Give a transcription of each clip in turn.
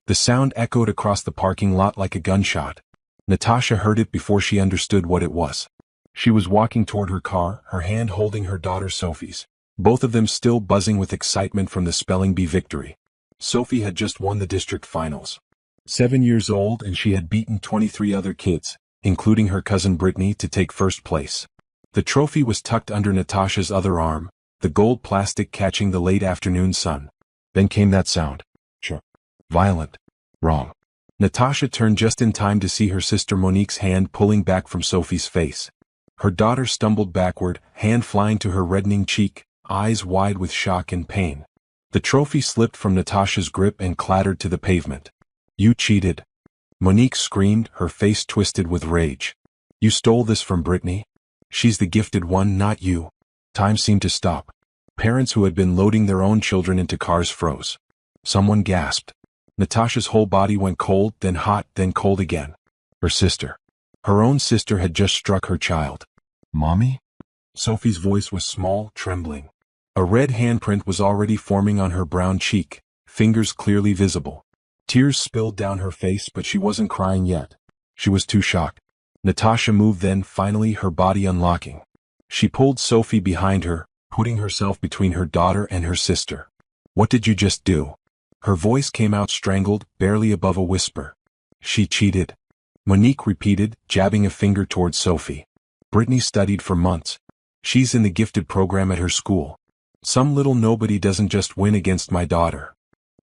The sound echoed across the parking lot like a gunshot. Natasha heard it before she understood what it was. She was walking toward her car, her hand holding her daughter Sophie's, both of them still buzzing with excitement from the SpellingBee victory. Sophie had just won the district finals. 7 years old, and she had beaten 23 other kids, including her cousin Brittany, to take first place. The trophy was tucked under Natasha's other arm, the gold plastic catching the late afternoon sun. Then came that sound. Sure. Violent. Wrong. Natasha turned just in time to see her sister Monique's hand pulling back from Sophie's face. Her daughter stumbled backward, hand flying to her reddening cheek, eyes wide with shock and pain. The trophy slipped from Natasha's grip and clattered to the pavement. You cheated. Monique screamed, her face twisted with rage. You stole this from Brittany? She's the gifted one, not you. Time seemed to stop. Parents who had been loading their own children into cars froze. Someone gasped. Natasha's whole body went cold, then hot, then cold again. Her sister. Her own sister had just struck her child. Mommy? Sophie's voice was small, trembling. A red handprint was already forming on her brown cheek, fingers clearly visible. Tears spilled down her face, but she wasn't crying yet. She was too shocked. Natasha moved then, finally, her body unlocking. She pulled Sophie behind her, putting herself between her daughter and her sister. What did you just do? Her voice came out strangled, barely above a whisper. She cheated. Monique repeated, jabbing a finger towards Sophie. Brittany studied for months. She's in the gifted program at her school. Some little nobody doesn't just win against my daughter.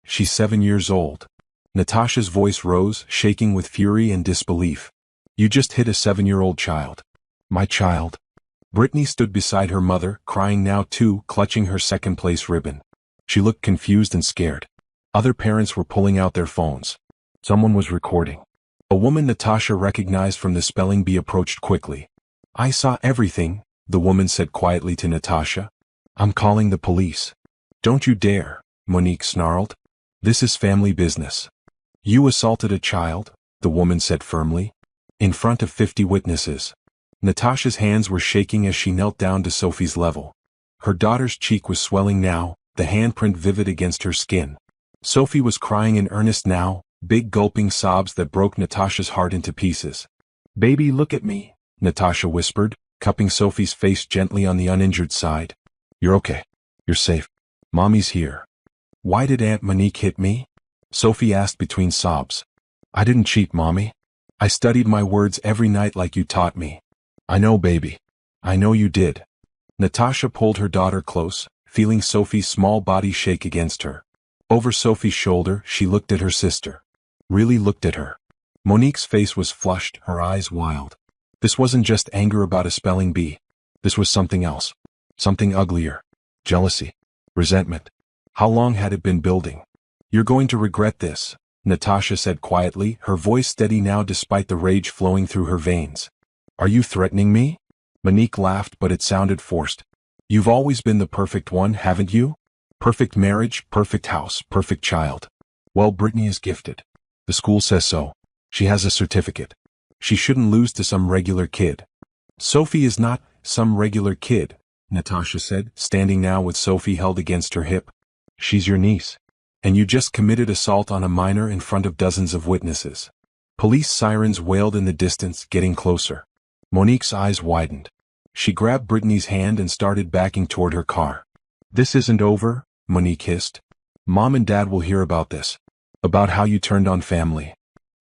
She's 7 years old. Natasha's voice rose, shaking with fury and disbelief. You just hit a 7-year-old child. My child. Brittany stood beside her mother, crying now too, clutching her second-place ribbon. She looked confused and scared. Other parents were pulling out their phones. Someone was recording. A woman Natasha recognized from the SpellingBee approached quickly. I saw everything, the woman said quietly to Natasha. I'm calling the police. Don't you dare, Monique snarled. This is family business. You assaulted a child, the woman said firmly. In front of 50 witnesses. Natasha's hands were shaking as she knelt down to Sophie's level. Her daughter's cheek was swelling now, the handprint vivid against her skin. Sophie was crying in earnest now, big gulping sobs that broke Natasha's heart into pieces. Baby, look at me, Natasha whispered, cupping Sophie's face gently on the uninjured side. You're okay. You're safe. Mommy's here. Why did Aunt Monique hit me? Sophie asked between sobs. I didn't cheat, Mommy. I studied my words every night like you taught me. I know, baby. I know you did. Natasha pulled her daughter close, feeling Sophie's small body shake against her. Over Sophie's shoulder, she looked at her sister. Really looked at her. Monique's face was flushed, her eyes wild. This wasn't just anger about a spelling bee. This was something else. Something uglier. Jealousy. Resentment. How long had it been building? You're going to regret this, Natasha said quietly, her voice steady now despite the rage flowing through her veins. Are you threatening me? Monique laughed, but it sounded forced. You've always been the perfect one, haven't you? Perfect marriage, perfect house, perfect child. Well, Brittany is gifted. The school says so. She has a certificate. She shouldn't lose to some regular kid. Sophie is not some regular kid, Natasha said, standing now with Sophie held against her hip. She's your niece. And you just committed assault on a minor in front of dozens of witnesses. Police sirens wailed in the distance, getting closer. Monique's eyes widened. She grabbed Brittany's hand and started backing toward her car. This isn't over, Monique hissed. Mom and Dad will hear about this. About how you turned on family.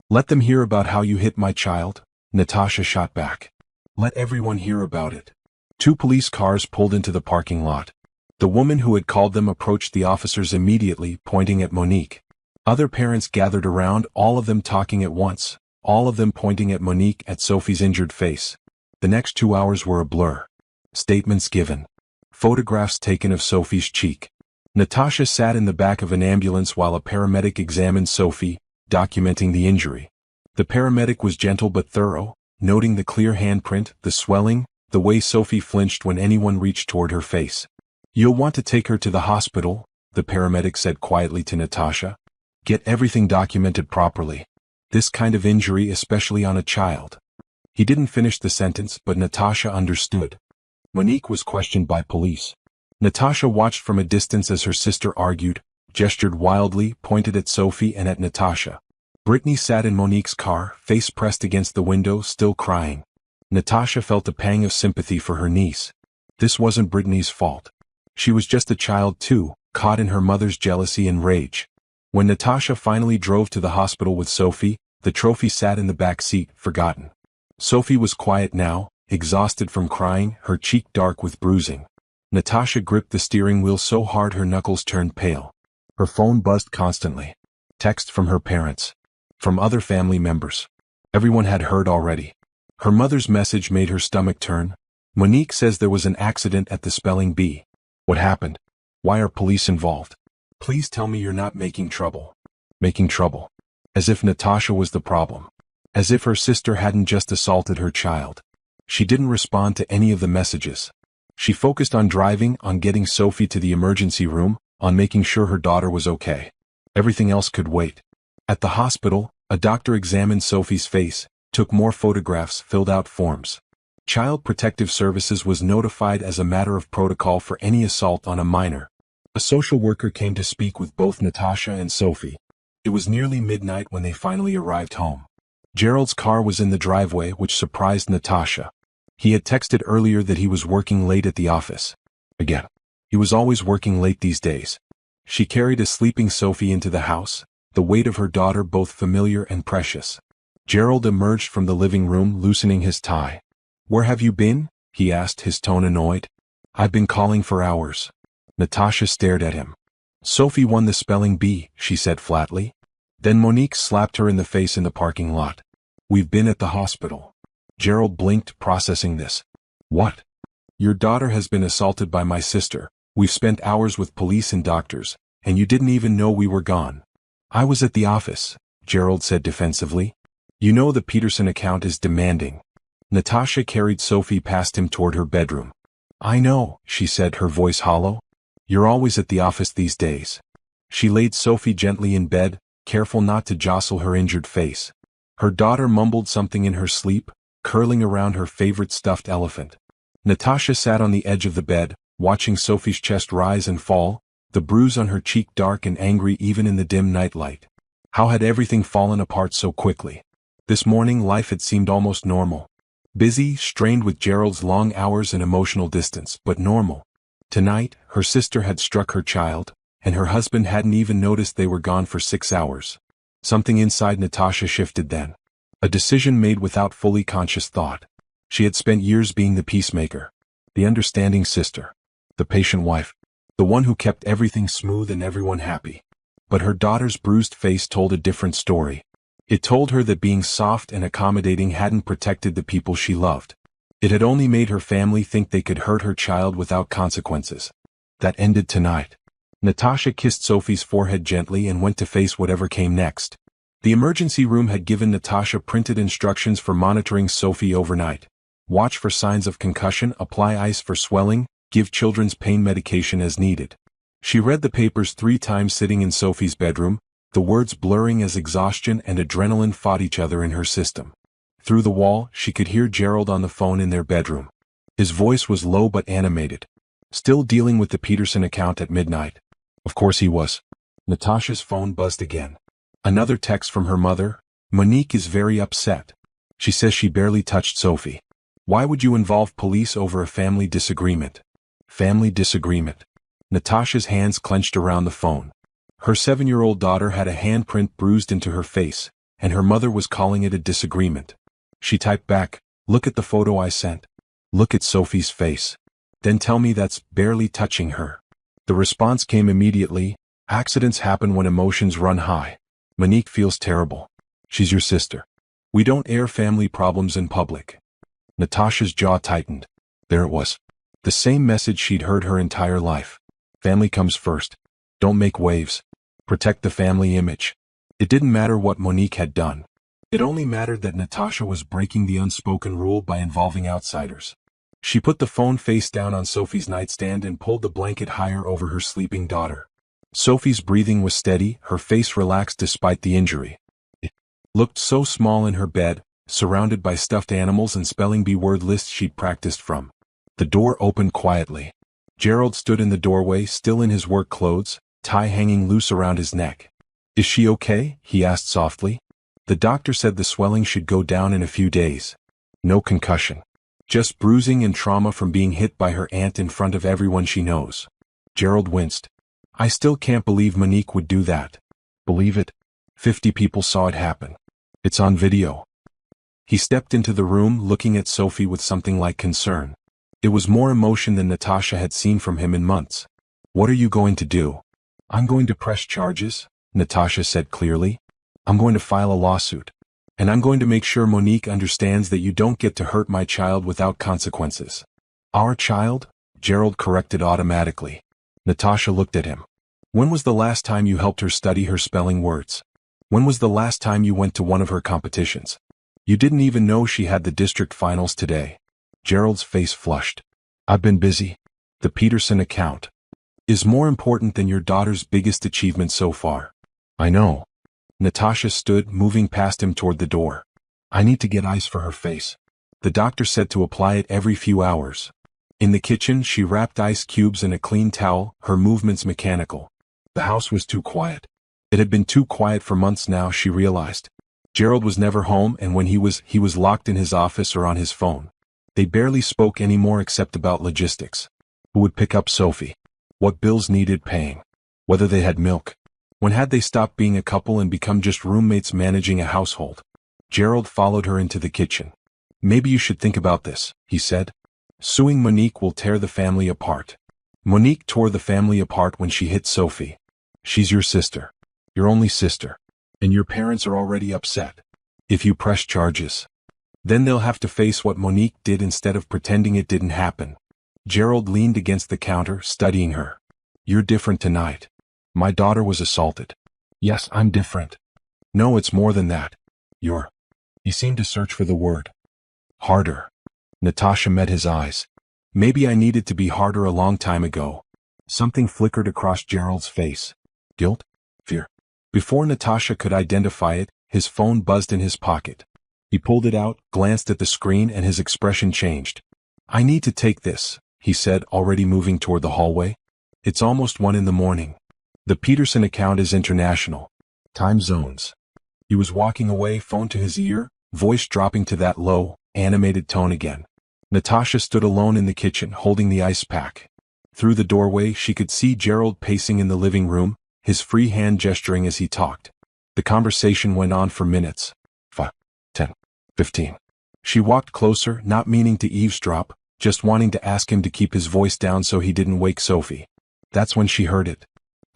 Let them hear about how you hit my child, Natasha shot back. Let everyone hear about it. 2 police cars pulled into the parking lot. The woman who had called them approached the officers immediately, pointing at Monique. Other parents gathered around, all of them talking at once, all of them pointing at Monique, at Sophie's injured face. The next 2 hours were a blur. Statements given. Photographs taken of Sophie's cheek. Natasha sat in the back of an ambulance while a paramedic examined Sophie, documenting the injury. The paramedic was gentle but thorough, noting the clear handprint, the swelling, the way Sophie flinched when anyone reached toward her face. You'll want to take her to the hospital, the paramedic said quietly to Natasha. Get everything documented properly. This kind of injury, especially on a child. He didn't finish the sentence, but Natasha understood. Monique was questioned by police. Natasha watched from a distance as her sister argued, gestured wildly, pointed at Sophie and at Natasha. Brittany sat in Monique's car, face pressed against the window, still crying. Natasha felt a pang of sympathy for her niece. This wasn't Brittany's fault. She was just a child too, caught in her mother's jealousy and rage. When Natasha finally drove to the hospital with Sophie, the trophy sat in the back seat, forgotten. Sophie was quiet now, exhausted from crying, her cheek dark with bruising. Natasha gripped the steering wheel so hard her knuckles turned pale. Her phone buzzed constantly. Text from her parents. From other family members. Everyone had heard already. Her mother's message made her stomach turn. Monique says there was an accident at the spelling bee. What happened? Why are police involved? Please tell me you're not making trouble. Making trouble. As if Natasha was the problem. As if her sister hadn't just assaulted her child. She didn't respond to any of the messages. She focused on driving, on getting Sophie to the emergency room, on making sure her daughter was okay. Everything else could wait. At the hospital, a doctor examined Sophie's face, took more photographs, filled out forms. Child Protective Services was notified as a matter of protocol for any assault on a minor. A social worker came to speak with both Natasha and Sophie. It was nearly midnight when they finally arrived home. Gerald's car was in the driveway, which surprised Natasha. He had texted earlier that he was working late at the office. Again. He was always working late these days. She carried a sleeping Sophie into the house, the weight of her daughter both familiar and precious. Gerald emerged from the living room, loosening his tie. "Where have you been?" he asked, his tone annoyed. "I've been calling for hours." Natasha stared at him. "Sophie won the spelling bee," she said flatly. Then Monique slapped her in the face in the parking lot. "We've been at the hospital." Gerald blinked, processing this. "What?" "Your daughter has been assaulted by my sister. We've spent hours with police and doctors, and you didn't even know we were gone." "I was at the office," Gerald said defensively. "You know the Peterson account is demanding." Natasha carried Sophie past him toward her bedroom. "I know," she said, her voice hollow. "You're always at the office these days." She laid Sophie gently in bed, careful not to jostle her injured face. Her daughter mumbled something in her sleep, curling around her favorite stuffed elephant. Natasha sat on the edge of the bed, watching Sophie's chest rise and fall, the bruise on her cheek dark and angry even in the dim nightlight. How had everything fallen apart so quickly? This morning life had seemed almost normal. Busy, strained with Gerald's long hours and emotional distance, but normal. Tonight, her sister had struck her child, and her husband hadn't even noticed they were gone for 6 hours. Something inside Natasha shifted then. A decision made without fully conscious thought. She had spent years being the peacemaker, the understanding sister, the patient wife, the one who kept everything smooth and everyone happy. But her daughter's bruised face told a different story. It told her that being soft and accommodating hadn't protected the people she loved. It had only made her family think they could hurt her child without consequences. That ended tonight. Natasha kissed Sophie's forehead gently and went to face whatever came next. The emergency room had given Natasha printed instructions for monitoring Sophie overnight. Watch for signs of concussion, apply ice for swelling, give children's pain medication as needed. She read the papers 3 times sitting in Sophie's bedroom, the words blurring as exhaustion and adrenaline fought each other in her system. Through the wall, she could hear Gerald on the phone in their bedroom. His voice was low but animated. Still dealing with the Peterson account at midnight. Of course he was. Natasha's phone buzzed again. Another text from her mother. "Monique is very upset. She says she barely touched Sophie. Why would you involve police over a family disagreement?" Family disagreement. Natasha's hands clenched around the phone. Her 7-year-old daughter had a handprint bruised into her face, and her mother was calling it a disagreement. She typed back, "Look at the photo I sent. Look at Sophie's face. Then tell me that's barely touching her." The response came immediately. "Accidents happen when emotions run high. Monique feels terrible. She's your sister. We don't air family problems in public." Natasha's jaw tightened. There it was. The same message she'd heard her entire life. Family comes first. Don't make waves. Protect the family image. It didn't matter what Monique had done. It only mattered that Natasha was breaking the unspoken rule by involving outsiders. She put the phone face down on Sophie's nightstand and pulled the blanket higher over her sleeping daughter. Sophie's breathing was steady, her face relaxed despite the injury. It looked so small in her bed, surrounded by stuffed animals and SpellingBee word lists she'd practiced from. The door opened quietly. Gerald stood in the doorway, still in his work clothes, tie hanging loose around his neck. "Is she okay?" he asked softly. "The doctor said the swelling should go down in a few days. No concussion. Just bruising and trauma from being hit by her aunt in front of everyone she knows." Gerald winced. "I still can't believe Monique would do that." "Believe it? 50 people saw it happen. It's on video." He stepped into the room looking at Sophie with something like concern. It was more emotion than Natasha had seen from him in months. "What are you going to do?" "I'm going to press charges," Natasha said clearly. "I'm going to file a lawsuit. And I'm going to make sure Monique understands that you don't get to hurt my child without consequences." "Our child?" Gerald corrected automatically. Natasha looked at him. "When was the last time you helped her study her spelling words? When was the last time you went to one of her competitions? You didn't even know she had the district finals today." Gerald's face flushed. "I've been busy. The Peterson account is more important than your daughter's biggest achievement so far." "I know." Natasha stood, moving past him toward the door. "I need to get ice for her face. The doctor said to apply it every few hours." In the kitchen, she wrapped ice cubes in a clean towel, her movements mechanical. The house was too quiet. It had been too quiet for months now, she realized. Gerald was never home, and when he was locked in his office or on his phone. They barely spoke anymore except about logistics. Who would pick up Sophie? What bills needed paying? Whether they had milk? When had they stopped being a couple and become just roommates managing a household? Gerald followed her into the kitchen. "Maybe you should think about this," he said. "Suing Monique will tear the family apart." Monique tore the family apart when she hit Sophie. "She's your sister. Your only sister. And your parents are already upset. If you press charges, then they'll have to face what Monique did instead of pretending it didn't happen." Gerald leaned against the counter, studying her. "You're different tonight. My daughter was assaulted." "Yes, I'm different." "No, it's more than that. You're—" He seemed to search for the word. "Harder." Natasha met his eyes. "Maybe I needed to be harder a long time ago." Something flickered across Gerald's face. Guilt? Fear? Before Natasha could identify it, his phone buzzed in his pocket. He pulled it out, glanced at the screen, and his expression changed. "I need to take this," he said, already moving toward the hallway. "It's almost 1 a.m. The Peterson account is international. Time zones." He was walking away, phone to his ear, voice dropping to that low, animated tone again. Natasha stood alone in the kitchen, holding the ice pack. Through the doorway, she could see Gerald pacing in the living room, his free hand gesturing as he talked. The conversation went on for minutes. 5, 10, 15. She walked closer, not meaning to eavesdrop, just wanting to ask him to keep his voice down so he didn't wake Sophie. That's when she heard it.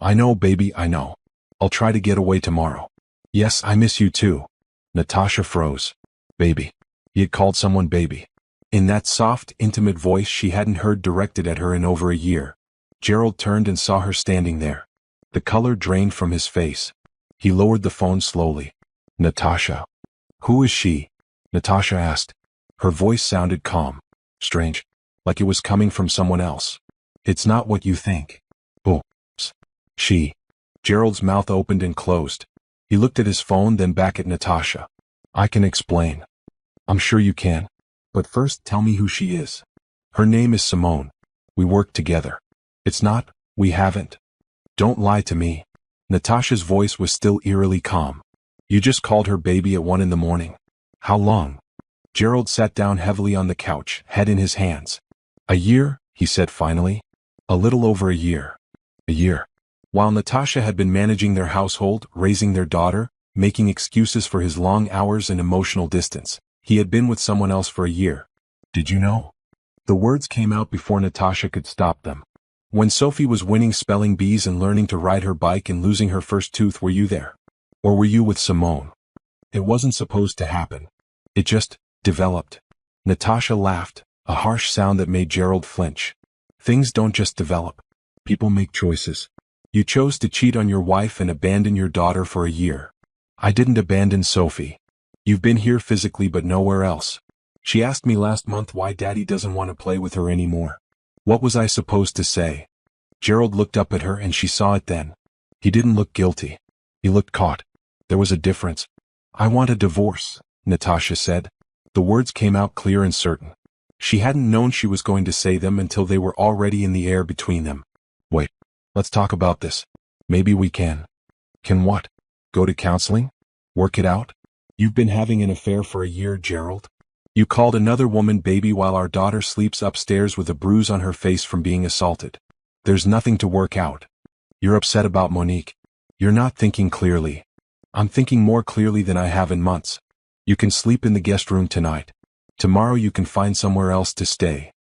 "I know, baby, I know. I'll try to get away tomorrow." "Yes, I miss you too." Natasha froze. "Baby." He had called someone baby. In that soft, intimate voice she hadn't heard directed at her in over a year. Gerald turned and saw her standing there. The color drained from his face. He lowered the phone slowly. "Natasha." "Who is she?" Natasha asked. Her voice sounded calm. Strange. Like it was coming from someone else. "It's not what you think." "Oh. She." Gerald's mouth opened and closed. He looked at his phone, then back at Natasha. "I can explain." "I'm sure you can. But first tell me who she is." "Her name is Simone. We work together." "It's not, we haven't." "Don't lie to me." Natasha's voice was still eerily calm. "You just called her baby at 1 a.m. How long?" Gerald sat down heavily on the couch, head in his hands. "A year," he said finally. "A little over a year." A year. While Natasha had been managing their household, raising their daughter, making excuses for his long hours and emotional distance, he had been with someone else for a year. "Did you know?" The words came out before Natasha could stop them. "When Sophie was winning spelling bees and learning to ride her bike and losing her first tooth, were you there? Or were you with Simone?" "It wasn't supposed to happen. It just developed." Natasha laughed, a harsh sound that made Gerald flinch. "Things don't just develop. People make choices. You chose to cheat on your wife and abandon your daughter for a year. I didn't abandon Sophie. You've been here physically but nowhere else. She asked me last month why Daddy doesn't want to play with her anymore. What was I supposed to say?" Gerald looked up at her and she saw it then. He didn't look guilty. He looked caught. There was a difference. "I want a divorce," Natasha said. The words came out clear and certain. She hadn't known she was going to say them until they were already in the air between them. "Wait. Let's talk about this." Maybe we can. Can what? Go to counseling? Work it out? You've been having an affair for a year, Gerald. You called another woman baby while our daughter sleeps upstairs with a bruise on her face from being assaulted. There's nothing to work out. You're upset about Monique. You're not thinking clearly. I'm thinking more clearly than I have in months. You can sleep in the guest room tonight. Tomorrow you can find somewhere else to stay.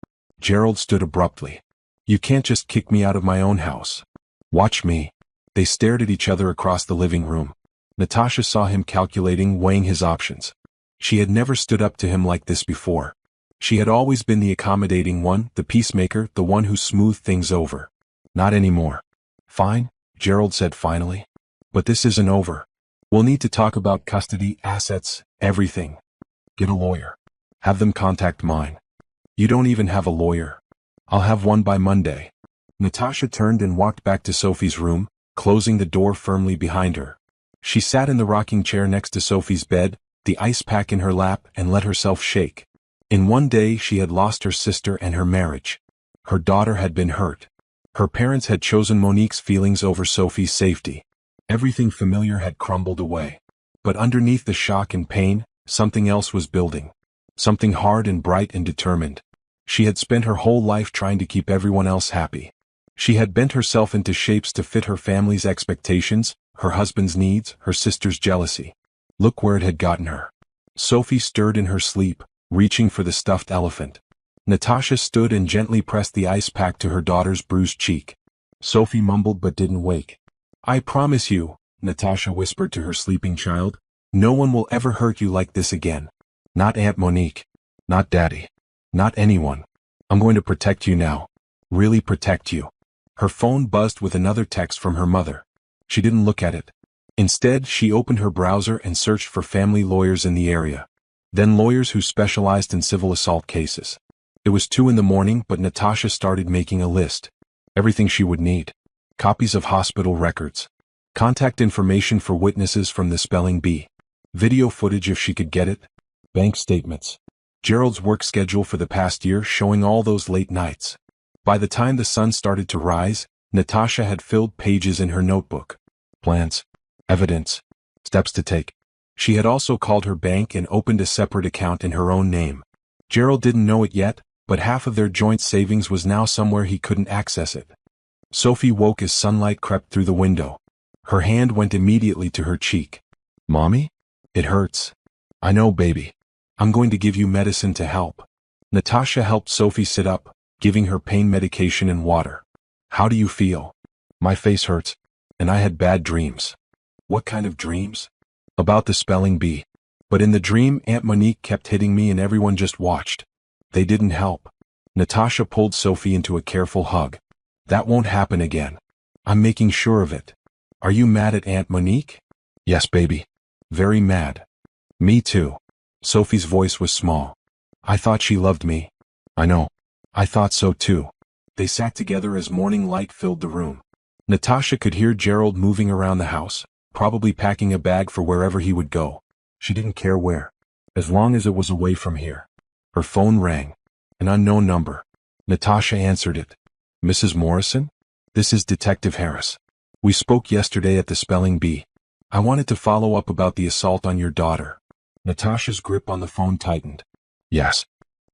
Gerald stood abruptly. You can't just kick me out of my own house. Watch me. They stared at each other across the living room. Natasha saw him calculating, weighing his options. She had never stood up to him like this before. She had always been the accommodating one, the peacemaker, the one who smoothed things over. Not anymore. Fine, Gerald said finally. But this isn't over. We'll need to talk about custody, assets, everything. Get a lawyer. Have them contact mine. You don't even have a lawyer. I'll have one by Monday. Natasha turned and walked back to Sophie's room, closing the door firmly behind her. She sat in the rocking chair next to Sophie's bed, the ice pack in her lap, and let herself shake. In one day she had lost her sister and her marriage. Her daughter had been hurt. Her parents had chosen Monique's feelings over Sophie's safety. Everything familiar had crumbled away. But underneath the shock and pain, something else was building. Something hard and bright and determined. She had spent her whole life trying to keep everyone else happy. She had bent herself into shapes to fit her family's expectations, her husband's needs, her sister's jealousy. Look where it had gotten her. Sophie stirred in her sleep, reaching for the stuffed elephant. Natasha stood and gently pressed the ice pack to her daughter's bruised cheek. Sophie mumbled but didn't wake. I promise you, Natasha whispered to her sleeping child, no one will ever hurt you like this again. Not Aunt Monique. Not Daddy. Not anyone. I'm going to protect you now. Really protect you. Her phone buzzed with another text from her mother. She didn't look at it. Instead, she opened her browser and searched for family lawyers in the area. Then lawyers who specialized in civil assault cases. It was 2 a.m, but Natasha started making a list. Everything she would need. Copies of hospital records. Contact information for witnesses from the SpellingBee. Video footage if she could get it. Bank statements. Gerald's work schedule for the past year showing all those late nights. By the time the sun started to rise, Natasha had filled pages in her notebook. Plans. Evidence. Steps to take. She had also called her bank and opened a separate account in her own name. Gerald didn't know it yet, but half of their joint savings was now somewhere he couldn't access it. Sophie woke as sunlight crept through the window. Her hand went immediately to her cheek. Mommy? It hurts. I know, baby. I'm going to give you medicine to help. Natasha helped Sophie sit up, giving her pain medication and water. How do you feel? My face hurts, and I had bad dreams. What kind of dreams? About the SpellingBee. But in the dream, Aunt Monique kept hitting me and everyone just watched. They didn't help. Natasha pulled Sophie into a careful hug. That won't happen again. I'm making sure of it. Are you mad at Aunt Monique? Yes, baby. Very mad. Me too. Sophie's voice was small. I thought she loved me. I know. I thought so too. They sat together as morning light filled the room. Natasha could hear Gerald moving around the house, probably packing a bag for wherever he would go. She didn't care where, as long as it was away from here. Her phone rang. An unknown number. Natasha answered it. Mrs. Morrison? This is Detective Harris. We spoke yesterday at the SpellingBee. I wanted to follow up about the assault on your daughter. Natasha's grip on the phone tightened. Yes.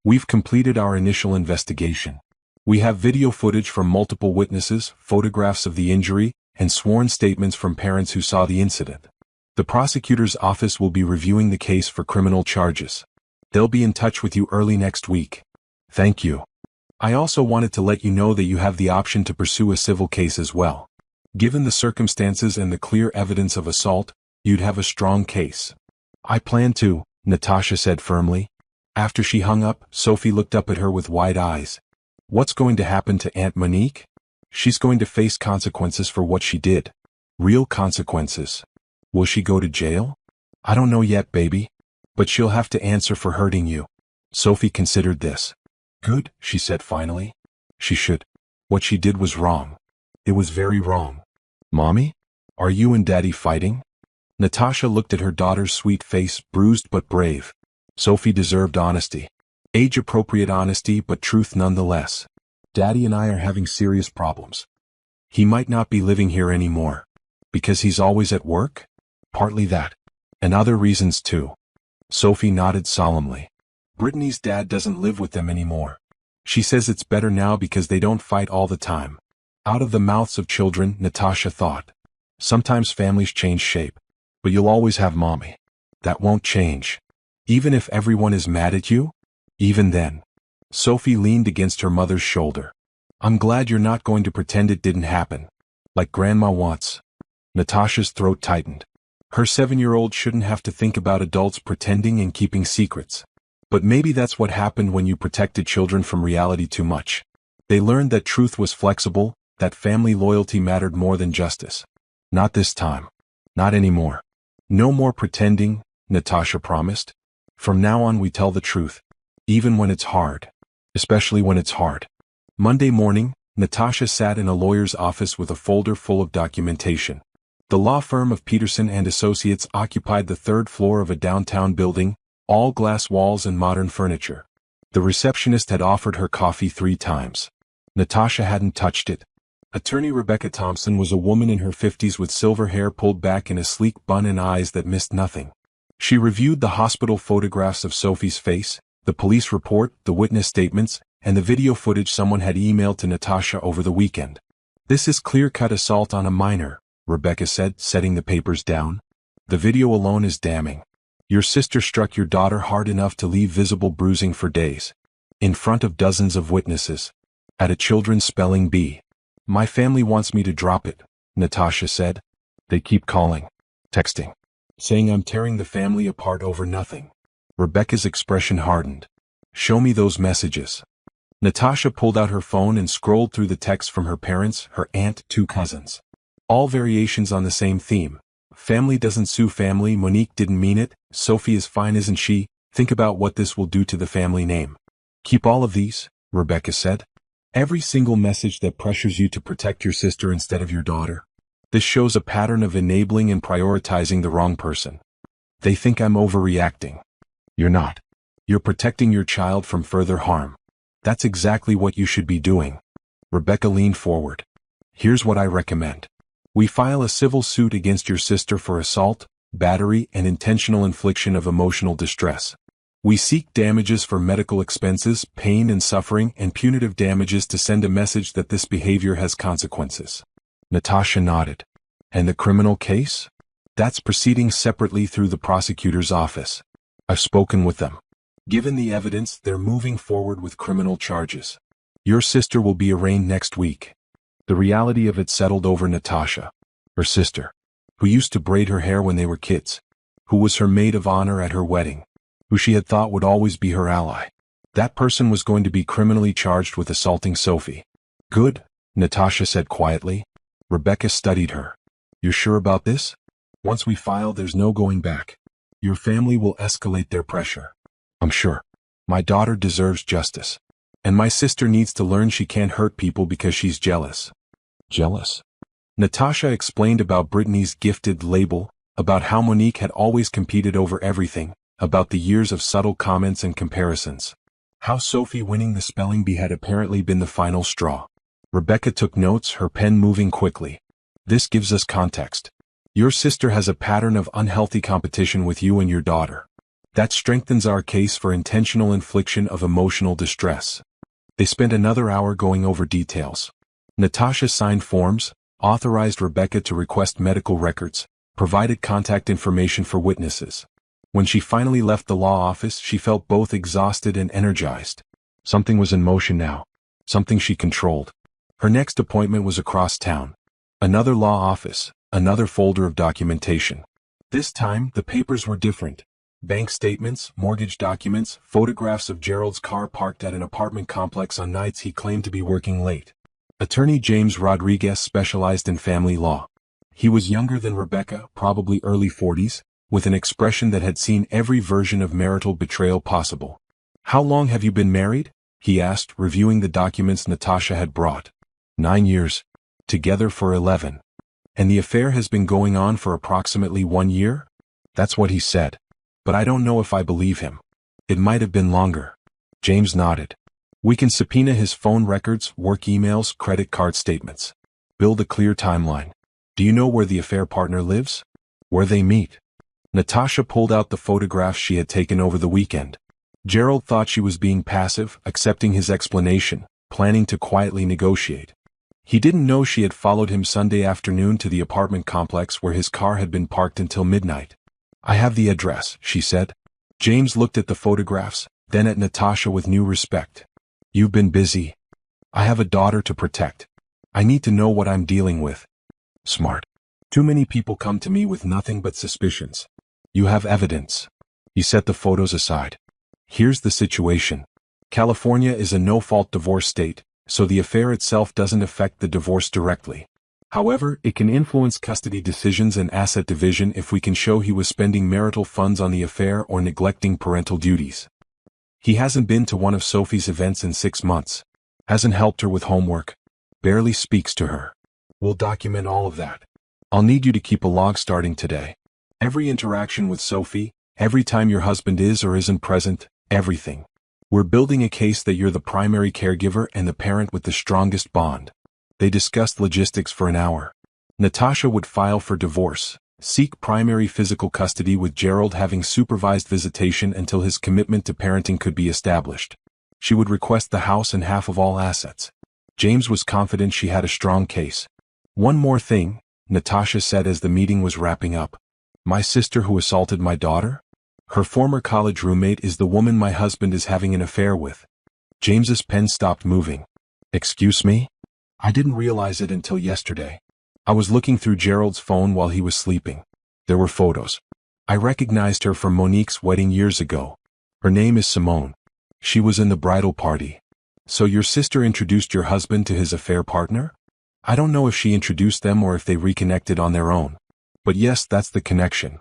We've completed our initial investigation. We have video footage from multiple witnesses, photographs of the injury, and sworn statements from parents who saw the incident. The prosecutor's office will be reviewing the case for criminal charges. They'll be in touch with you early next week. Thank you. I also wanted to let you know that you have the option to pursue a civil case as well. Given the circumstances and the clear evidence of assault, you'd have a strong case. I plan to, Natasha said firmly. After she hung up, Sophie looked up at her with wide eyes. What's going to happen to Aunt Monique? She's going to face consequences for what she did. Real consequences. Will she go to jail? I don't know yet, baby. But she'll have to answer for hurting you. Sophie considered this. Good, she said finally. She should. What she did was wrong. It was very wrong. Mommy? Are you and Daddy fighting? Natasha looked at her daughter's sweet face, bruised but brave. Sophie deserved honesty. Age-appropriate honesty, but truth nonetheless. Daddy and I are having serious problems. He might not be living here anymore. Because he's always at work? Partly that. And other reasons too. Sophie nodded solemnly. Brittany's dad doesn't live with them anymore. She says it's better now because they don't fight all the time. Out of the mouths of children, Natasha thought. Sometimes families change shape. But you'll always have mommy. That won't change. Even if everyone is mad at you? Even then. Sophie leaned against her mother's shoulder. I'm glad you're not going to pretend it didn't happen. Like Grandma wants. Natasha's throat tightened. Her 7-year-old shouldn't have to think about adults pretending and keeping secrets. But maybe that's what happened when you protected children from reality too much. They learned that truth was flexible, that family loyalty mattered more than justice. Not this time. Not anymore. No more pretending, Natasha promised. From now on we tell the truth. Even when it's hard. Especially when it's hard. Monday morning, Natasha sat in a lawyer's office with a folder full of documentation. The law firm of Peterson and Associates occupied the 3rd floor of a downtown building, all glass walls and modern furniture. The receptionist had offered her coffee 3 times. Natasha hadn't touched it. Attorney Rebecca Thompson was a woman in her 50s with silver hair pulled back in a sleek bun and eyes that missed nothing. She reviewed the hospital photographs of Sophie's face, the police report, the witness statements, and the video footage someone had emailed to Natasha over the weekend. This is clear-cut assault on a minor, Rebecca said, setting the papers down. The video alone is damning. Your sister struck your daughter hard enough to leave visible bruising for days. In front of dozens of witnesses. At a children's spelling bee. My family wants me to drop it, Natasha said. They keep calling, texting, saying I'm tearing the family apart over nothing. Rebecca's expression hardened. Show me those messages. Natasha pulled out her phone and scrolled through the text from her parents, her aunt, 2 cousins. All variations on the same theme. Family doesn't sue family, Monique didn't mean it, Sophie is fine isn't she, think about what this will do to the family name. Keep all of these, Rebecca said. Every single message that pressures you to protect your sister instead of your daughter. This shows a pattern of enabling and prioritizing the wrong person. They think I'm overreacting. You're not. You're protecting your child from further harm. That's exactly what you should be doing. Rebecca leaned forward. Here's what I recommend. We file a civil suit against your sister for assault, battery, and intentional infliction of emotional distress. We seek damages for medical expenses, pain and suffering, and punitive damages to send a message that this behavior has consequences. Natasha nodded. And the criminal case? That's proceeding separately through the prosecutor's office. I've spoken with them. Given the evidence, they're moving forward with criminal charges. Your sister will be arraigned next week. The reality of it settled over Natasha. Her sister, who used to braid her hair when they were kids, who was her maid of honor at her wedding, who she had thought would always be her ally. That person was going to be criminally charged with assaulting Sophie. Good, Natasha said quietly. Rebecca studied her. You're sure about this? Once we file, there's no going back. Your family will escalate their pressure. I'm sure. My daughter deserves justice. And my sister needs to learn she can't hurt people because she's jealous. Jealous? Natasha explained about Brittany's gifted label, about how Monique had always competed over everything, about the years of subtle comments and comparisons. How Sophie winning the spelling bee had apparently been the final straw. Rebecca took notes, her pen moving quickly. This gives us context. Your sister has a pattern of unhealthy competition with you and your daughter. That strengthens our case for intentional infliction of emotional distress. They spent another hour going over details. Natasha signed forms, authorized Rebecca to request medical records, provided contact information for witnesses. When she finally left the law office, she felt both exhausted and energized. Something was in motion now. Something she controlled. Her next appointment was across town. Another law office, another folder of documentation. This time, the papers were different. Bank statements, mortgage documents, photographs of Gerald's car parked at an apartment complex on nights he claimed to be working late. Attorney James Rodriguez specialized in family law. He was younger than Rebecca, probably early 40s, with an expression that had seen every version of marital betrayal possible. How long have you been married? He asked, reviewing the documents Natasha had brought. 9 years. Together for 11. And the affair has been going on for approximately 1 year? That's what he said. But I don't know if I believe him. It might have been longer. James nodded. We can subpoena his phone records, work emails, credit card statements. Build a clear timeline. Do you know where the affair partner lives? Where they meet? Natasha pulled out the photographs she had taken over the weekend. Gerald thought she was being passive, accepting his explanation, planning to quietly negotiate. He didn't know she had followed him Sunday afternoon to the apartment complex where his car had been parked until midnight. I have the address, she said. James looked at the photographs, then at Natasha with new respect. You've been busy. I have a daughter to protect. I need to know what I'm dealing with. Smart. Too many people come to me with nothing but suspicions. You have evidence. He set the photos aside. Here's the situation. California is a no-fault divorce state, so the affair itself doesn't affect the divorce directly. However, it can influence custody decisions and asset division if we can show he was spending marital funds on the affair or neglecting parental duties. He hasn't been to one of Sophie's events in 6 months. Hasn't helped her with homework. Barely speaks to her. We'll document all of that. I'll need you to keep a log starting today. Every interaction with Sophie, every time your husband is or isn't present, everything. We're building a case that you're the primary caregiver and the parent with the strongest bond. They discussed logistics for an hour. Natasha would file for divorce, seek primary physical custody with Gerald having supervised visitation until his commitment to parenting could be established. She would request the house and half of all assets. James was confident she had a strong case. One more thing, Natasha said as the meeting was wrapping up. My sister who assaulted my daughter? Her former college roommate is the woman my husband is having an affair with. James's pen stopped moving. Excuse me? I didn't realize it until yesterday. I was looking through Gerald's phone while he was sleeping. There were photos. I recognized her from Monique's wedding years ago. Her name is Simone. She was in the bridal party. So your sister introduced your husband to his affair partner? I don't know if she introduced them or if they reconnected on their own. But yes, that's the connection.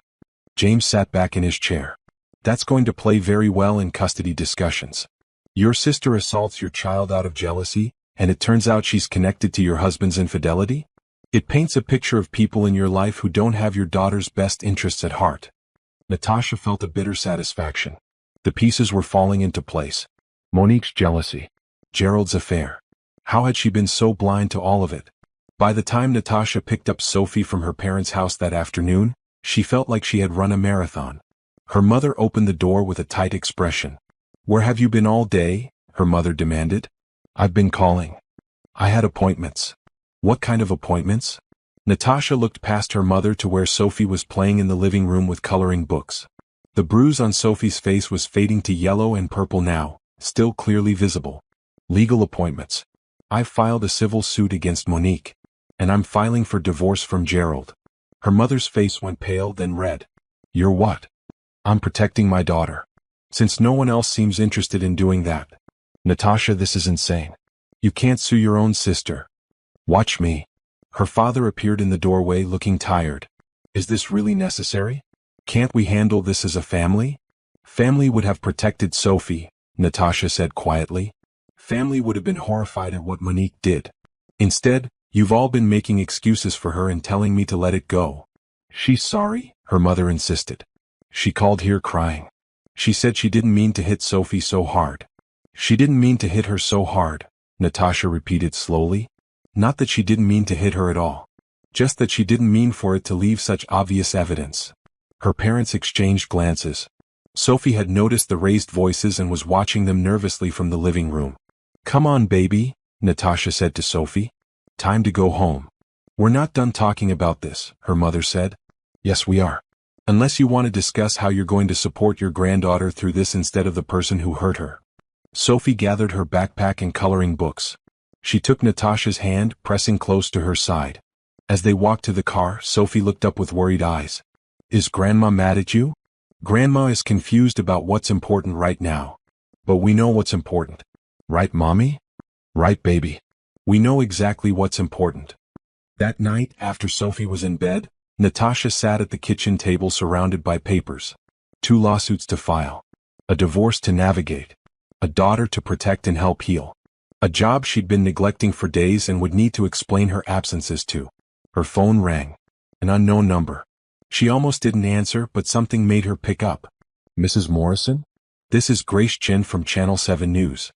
James sat back in his chair. That's going to play very well in custody discussions. Your sister assaults your child out of jealousy, and it turns out she's connected to your husband's infidelity? It paints a picture of people in your life who don't have your daughter's best interests at heart. Natasha felt a bitter satisfaction. The pieces were falling into place. Monique's jealousy. Gerald's affair. How had she been so blind to all of it? By the time Natasha picked up Sophie from her parents' house that afternoon, she felt like she had run a marathon. Her mother opened the door with a tight expression. Where have you been all day? Her mother demanded. I've been calling. I had appointments. What kind of appointments? Natasha looked past her mother to where Sophie was playing in the living room with coloring books. The bruise on Sophie's face was fading to yellow and purple now, still clearly visible. Legal appointments. I've filed a civil suit against Monique. And I'm filing for divorce from Gerald. Her mother's face went pale then red. You're what? I'm protecting my daughter. Since no one else seems interested in doing that. Natasha, this is insane. You can't sue your own sister. Watch me. Her father appeared in the doorway looking tired. Is this really necessary? Can't we handle this as a family? Family would have protected Sophie, Natasha said quietly. Family would have been horrified at what Monique did. Instead, you've all been making excuses for her and telling me to let it go. She's sorry? Her mother insisted. She called here crying. She said she didn't mean to hit Sophie so hard. She didn't mean to hit her so hard, Natasha repeated slowly. Not that she didn't mean to hit her at all. Just that she didn't mean for it to leave such obvious evidence. Her parents exchanged glances. Sophie had noticed the raised voices and was watching them nervously from the living room. Come on, baby, Natasha said to Sophie. Time to go home. We're not done talking about this, her mother said. Yes, we are. Unless you want to discuss how you're going to support your granddaughter through this instead of the person who hurt her. Sophie gathered her backpack and coloring books. She took Natasha's hand, pressing close to her side. As they walked to the car, Sophie looked up with worried eyes. Is Grandma mad at you? Grandma is confused about what's important right now. But we know what's important. Right, Mommy? Right, baby. We know exactly what's important. That night, after Sophie was in bed, Natasha sat at the kitchen table surrounded by papers. 2 lawsuits to file. A divorce to navigate. A daughter to protect and help heal. A job she'd been neglecting for days and would need to explain her absences to. Her phone rang. An unknown number. She almost didn't answer, but something made her pick up. Mrs. Morrison? This is Grace Chin from Channel 7 News.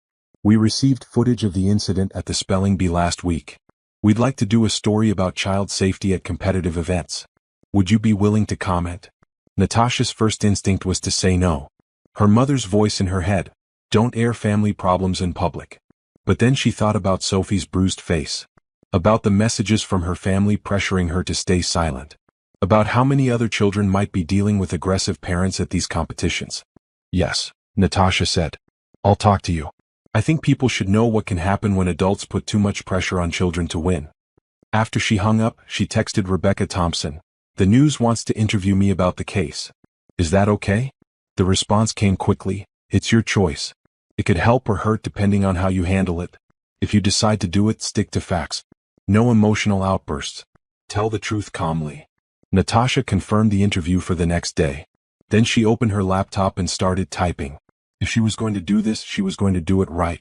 We received footage of the incident at the SpellingBee last week. We'd like to do a story about child safety at competitive events. Would you be willing to comment? Natasha's first instinct was to say no. Her mother's voice in her head, don't air family problems in public. But then she thought about Sophie's bruised face. About the messages from her family pressuring her to stay silent. About how many other children might be dealing with aggressive parents at these competitions. Yes, Natasha said. I'll talk to you. I think people should know what can happen when adults put too much pressure on children to win. After she hung up, she texted Rebecca Thompson. The news wants to interview me about the case. Is that okay? The response came quickly. It's your choice. It could help or hurt depending on how you handle it. If you decide to do it, stick to facts. No emotional outbursts. Tell the truth calmly. Natasha confirmed the interview for the next day. Then she opened her laptop and started typing. If she was going to do this, she was going to do it right.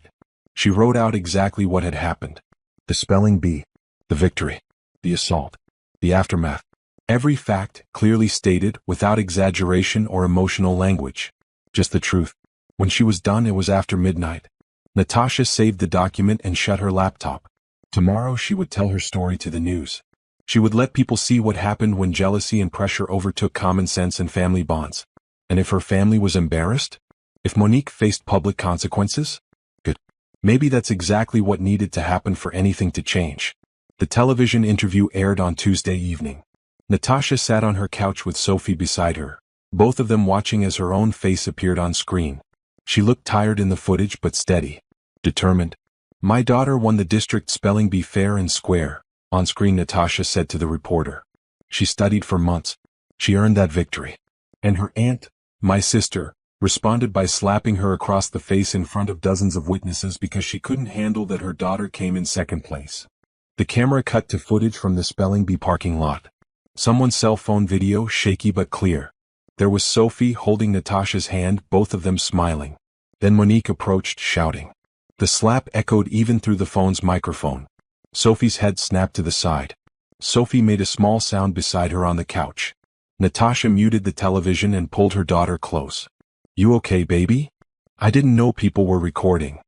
She wrote out exactly what had happened. The spelling bee. The victory. The assault. The aftermath. Every fact, clearly stated, without exaggeration or emotional language. Just the truth. When she was done, it was after midnight. Natasha saved the document and shut her laptop. Tomorrow she would tell her story to the news. She would let people see what happened when jealousy and pressure overtook common sense and family bonds. And if her family was embarrassed? If Monique faced public consequences? Good. Maybe that's exactly what needed to happen for anything to change. The television interview aired on Tuesday evening. Natasha sat on her couch with Sophie beside her, both of them watching as her own face appeared on screen. She looked tired in the footage but steady. Determined. My daughter won the district spelling bee fair and square, on screen Natasha said to the reporter. She studied for months. She earned that victory. And her aunt, my sister, responded by slapping her across the face in front of dozens of witnesses because she couldn't handle that her daughter came in second place. The camera cut to footage from the spelling bee parking lot. Someone's cell phone video, shaky but clear. There was Sophie holding Natasha's hand, both of them smiling. Then Monique approached, shouting. The slap echoed even through the phone's microphone. Sophie's head snapped to the side. Sophie made a small sound beside her on the couch. Natasha muted the television and pulled her daughter close. You okay, baby? I didn't know people were recording.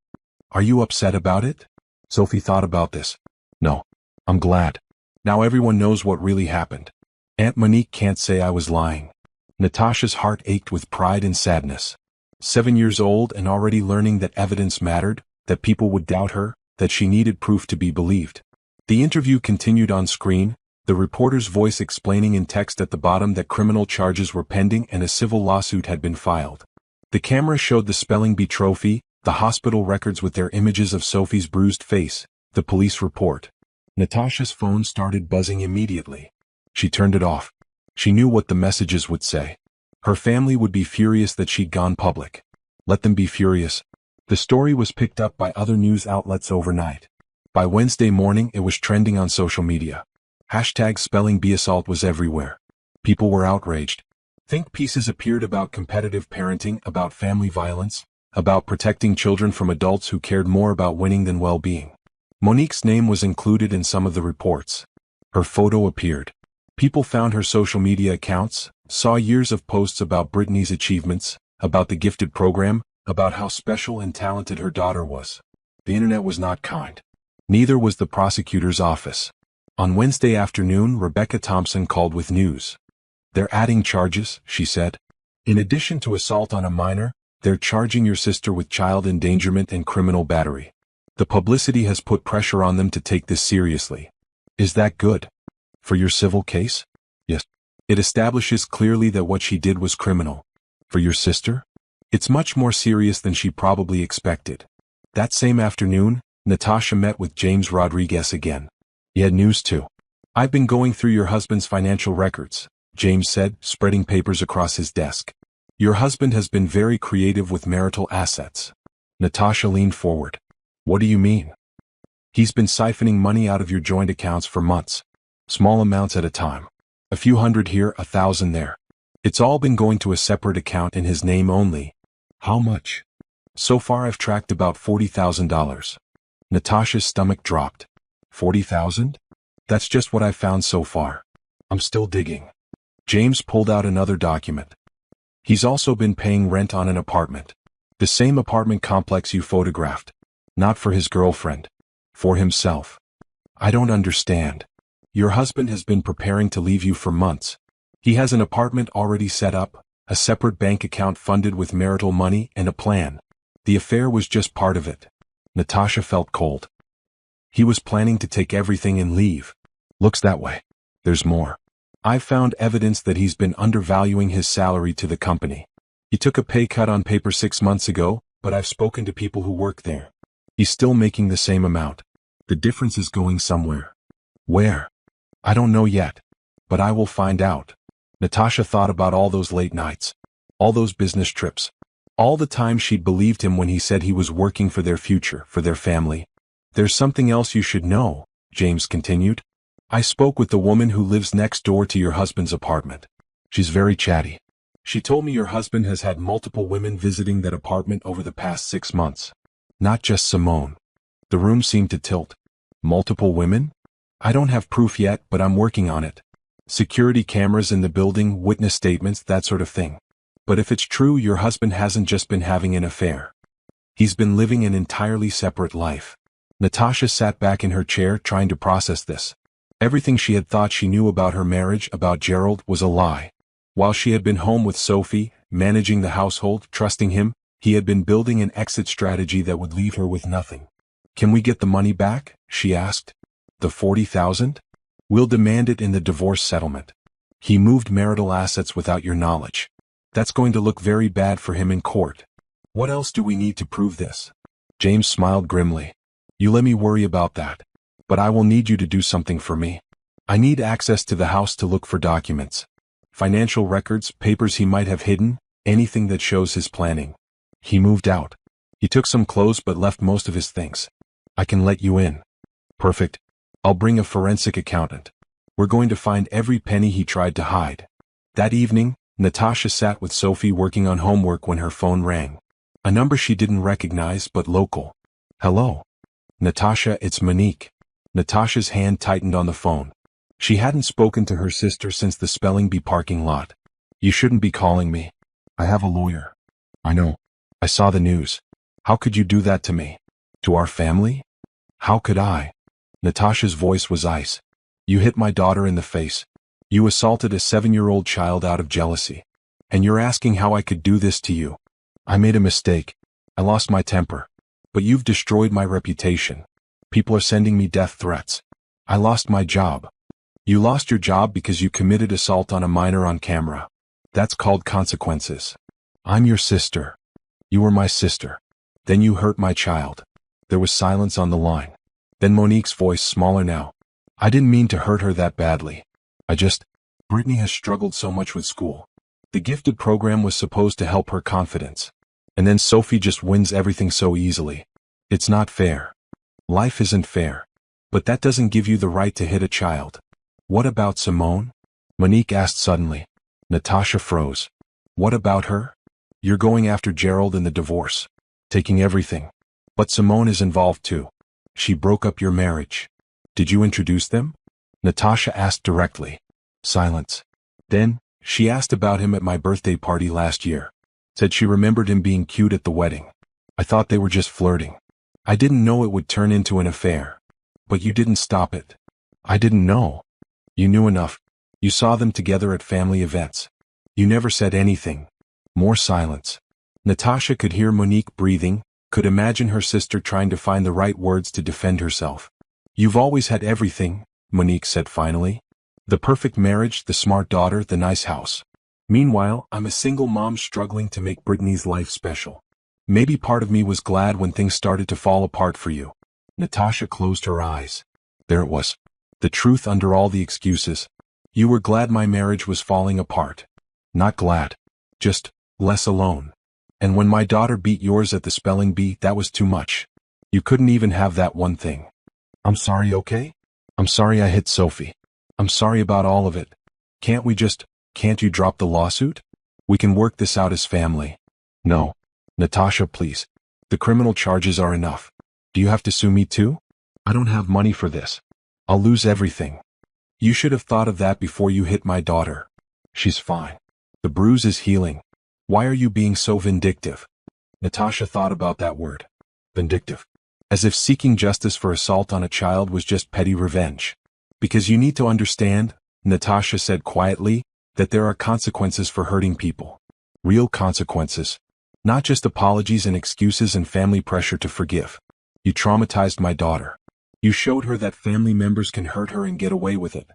Are you upset about it? Sophie thought about this. No. I'm glad. Now everyone knows what really happened. Aunt Monique can't say I was lying. Natasha's heart ached with pride and sadness. 7 years old and already learning that evidence mattered, that people would doubt her, that she needed proof to be believed. The interview continued on screen, the reporter's voice explaining in text at the bottom that criminal charges were pending and a civil lawsuit had been filed. The camera showed the spelling bee trophy, the hospital records with their images of Sophie's bruised face, the police report. Natasha's phone started buzzing immediately. She turned it off. She knew what the messages would say. Her family would be furious that she'd gone public. Let them be furious. The story was picked up by other news outlets overnight. By Wednesday morning, it was trending on social media. Hashtag spelling bee assault was everywhere. People were outraged. Think pieces appeared about competitive parenting, about family violence, about protecting children from adults who cared more about winning than well-being. Monique's name was included in some of the reports. Her photo appeared. People found her social media accounts, saw years of posts about Brittany's achievements, about the gifted program, about how special and talented her daughter was. The internet was not kind. Neither was the prosecutor's office. On Wednesday afternoon, Rebecca Thompson called with news. They're adding charges, she said. In addition to assault on a minor, they're charging your sister with child endangerment and criminal battery. The publicity has put pressure on them to take this seriously. Is that good? For your civil case? Yes. It establishes clearly that what she did was criminal. For your sister? It's much more serious than she probably expected. That same afternoon, Natasha met with James Rodriguez again. He had news too. I've been going through your husband's financial records, James said, spreading papers across his desk. Your husband has been very creative with marital assets. Natasha leaned forward. What do you mean? He's been siphoning money out of your joint accounts for months. Small amounts at a time. A few hundred here, 1,000 there. It's all been going to a separate account in his name only. How much? So far I've tracked about $40,000. Natasha's stomach dropped. 40,000? That's just what I've found so far. I'm still digging. James pulled out another document. He's also been paying rent on an apartment. The same apartment complex you photographed. Not for his girlfriend. For himself. I don't understand. Your husband has been preparing to leave you for months. He has an apartment already set up, a separate bank account funded with marital money, and a plan. The affair was just part of it. Natasha felt cold. He was planning to take everything and leave. Looks that way. There's more. I've found evidence that he's been undervaluing his salary to the company. He took a pay cut on paper 6 months ago, but I've spoken to people who work there. He's still making the same amount. The difference is going somewhere. Where? I don't know yet. But I will find out. Natasha thought about all those late nights. All those business trips. All the time she'd believed him when he said he was working for their future, for their family. There's something else you should know, James continued. I spoke with the woman who lives next door to your husband's apartment. She's very chatty. She told me your husband has had multiple women visiting that apartment over the past 6 months. Not just Simone. The room seemed to tilt. Multiple women? I don't have proof yet, but I'm working on it. Security cameras in the building, witness statements, that sort of thing. But if it's true, your husband hasn't just been having an affair. He's been living an entirely separate life. Natasha sat back in her chair trying to process this. Everything she had thought she knew about her marriage, about Gerald, was a lie. While she had been home with Sophie, managing the household, trusting him, he had been building an exit strategy that would leave her with nothing. Can we get the money back? She asked. The $40,000? We'll demand it in the divorce settlement. He moved marital assets without your knowledge. That's going to look very bad for him in court. What else do we need to prove this? James smiled grimly. You let me worry about that. But I will need you to do something for me. I need access to the house to look for documents. Financial records, papers he might have hidden, anything that shows his planning. He moved out. He took some clothes but left most of his things. I can let you in. Perfect. I'll bring a forensic accountant. We're going to find every penny he tried to hide. That evening, Natasha sat with Sophie working on homework when her phone rang. A number she didn't recognize but local. Hello. Natasha, it's Monique. Natasha's hand tightened on the phone. She hadn't spoken to her sister since the SpellingBee parking lot. You shouldn't be calling me. I have a lawyer. I know. I saw the news. How could you do that to me? To our family? How could I? Natasha's voice was ice. You hit my daughter in the face. You assaulted a 7-year-old child out of jealousy. And you're asking how I could do this to you. I made a mistake. I lost my temper. But you've destroyed my reputation. People are sending me death threats. I lost my job. You lost your job because you committed assault on a minor on camera. That's called consequences. I'm your sister. You were my sister. Then you hurt my child. There was silence on the line. Then Monique's voice, smaller now. I didn't mean to hurt her that badly. Brittany has struggled so much with school. The gifted program was supposed to help her confidence. And then Sophie just wins everything so easily. It's not fair. Life isn't fair. But that doesn't give you the right to hit a child. What about Simone? Monique asked suddenly. Natasha froze. What about her? You're going after Gerald in the divorce. Taking everything. But Simone is involved too. She broke up your marriage. Did you introduce them? Natasha asked directly. Silence. Then, she asked about him at my birthday party last year. Said she remembered him being cute at the wedding. I thought they were just flirting. I didn't know it would turn into an affair. But you didn't stop it. I didn't know. You knew enough. You saw them together at family events. You never said anything. More silence. Natasha could hear Monique breathing, could imagine her sister trying to find the right words to defend herself. You've always had everything, Monique said finally. The perfect marriage, the smart daughter, the nice house. Meanwhile, I'm a single mom struggling to make Brittany's life special. Maybe part of me was glad when things started to fall apart for you. Natasha closed her eyes. There it was. The truth under all the excuses. You were glad my marriage was falling apart. Not glad. Just less alone. And when my daughter beat yours at the spelling bee, that was too much. You couldn't even have that one thing. I'm sorry, okay? I'm sorry I hit Sophie. I'm sorry about all of it. Can't you drop the lawsuit? We can work this out as family. No. Natasha, please. The criminal charges are enough. Do you have to sue me too? I don't have money for this. I'll lose everything. You should have thought of that before you hit my daughter. She's fine. The bruise is healing. Why are you being so vindictive? Natasha thought about that word. Vindictive. as if seeking justice for assault on a child was just petty revenge. Because you need to understand, Natasha said quietly, that there are consequences for hurting people. Real consequences. Not just apologies and excuses and family pressure to forgive. You traumatized my daughter. You showed her that family members can hurt her and get away with it.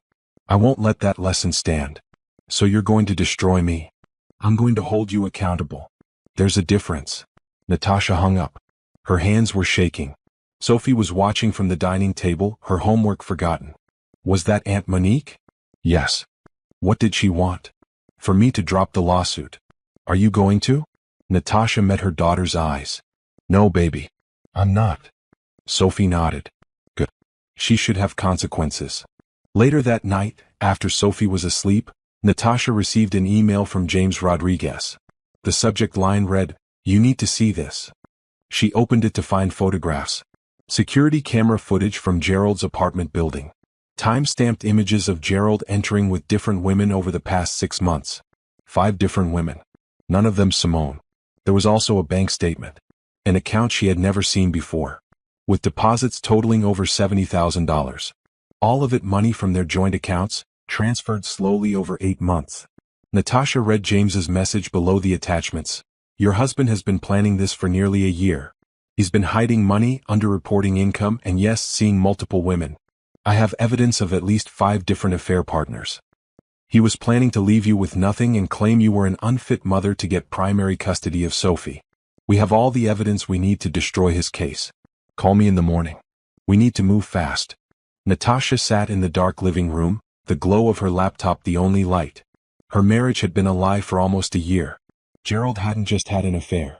I won't let that lesson stand. So you're going to destroy me. I'm going to hold you accountable. There's a difference. Natasha hung up. Her hands were shaking. Sophie was watching from the dining table, her homework forgotten. Was that Aunt Monique? Yes. What did she want? For me to drop the lawsuit. Are you going to? Natasha met her daughter's eyes. No, baby. I'm not. Sophie nodded. Good. She should have consequences. Later that night, after Sophie was asleep, Natasha received an email from James Rodriguez. The subject line read, "You need to see this." She opened it to find photographs. Security camera footage from Gerald's apartment building. Time-stamped images of Gerald entering with different women over the past 6 months. 5 different women. None of them Simone. There was also a bank statement. An account she had never seen before. With deposits totaling over $70,000. All of it money from their joint accounts, transferred slowly over 8 months. Natasha read James's message below the attachments. Your husband has been planning this for nearly a year. He's been hiding money, underreporting income, and yes, seeing multiple women. I have evidence of at least 5 different affair partners. He was planning to leave you with nothing and claim you were an unfit mother to get primary custody of Sophie. We have all the evidence we need to destroy his case. Call me in the morning. We need to move fast. Natasha sat in the dark living room, the glow of her laptop the only light. Her marriage had been a lie for almost a year. Gerald hadn't just had an affair.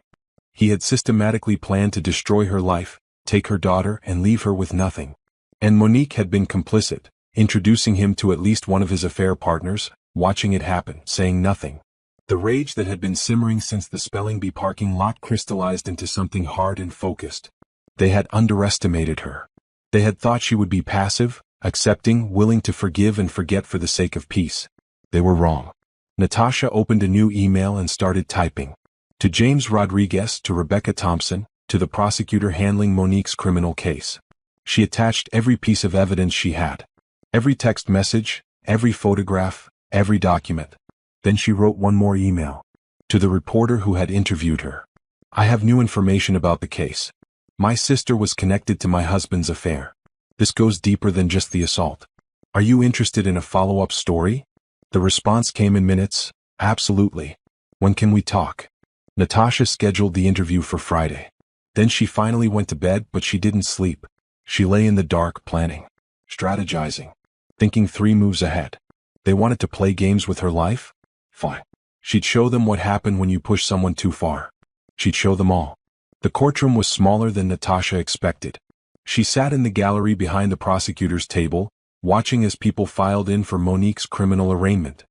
He had systematically planned to destroy her life, take her daughter, and leave her with nothing. And Monique had been complicit, introducing him to at least one of his affair partners, watching it happen, saying nothing. The rage that had been simmering since the SpellingBee parking lot crystallized into something hard and focused. They had underestimated her. They had thought she would be passive, accepting, willing to forgive and forget for the sake of peace. They were wrong. Natasha opened a new email and started typing. To James Rodriguez, to Rebecca Thompson, to the prosecutor handling Monique's criminal case. She attached every piece of evidence she had. Every text message, every photograph, every document. Then she wrote one more email. To the reporter who had interviewed her. I have new information about the case. My sister was connected to my husband's affair. This goes deeper than just the assault. Are you interested in a follow-up story? The response came in minutes. Absolutely. When can we talk? Natasha scheduled the interview for Friday. Then she finally went to bed, but she didn't sleep. She lay in the dark, planning, strategizing, thinking 3 moves ahead. They wanted to play games with her life? Fine. She'd show them what happened when you push someone too far. She'd show them all. The courtroom was smaller than Natasha expected. She sat in the gallery behind the prosecutor's table, watching as people filed in for Monique's criminal arraignment.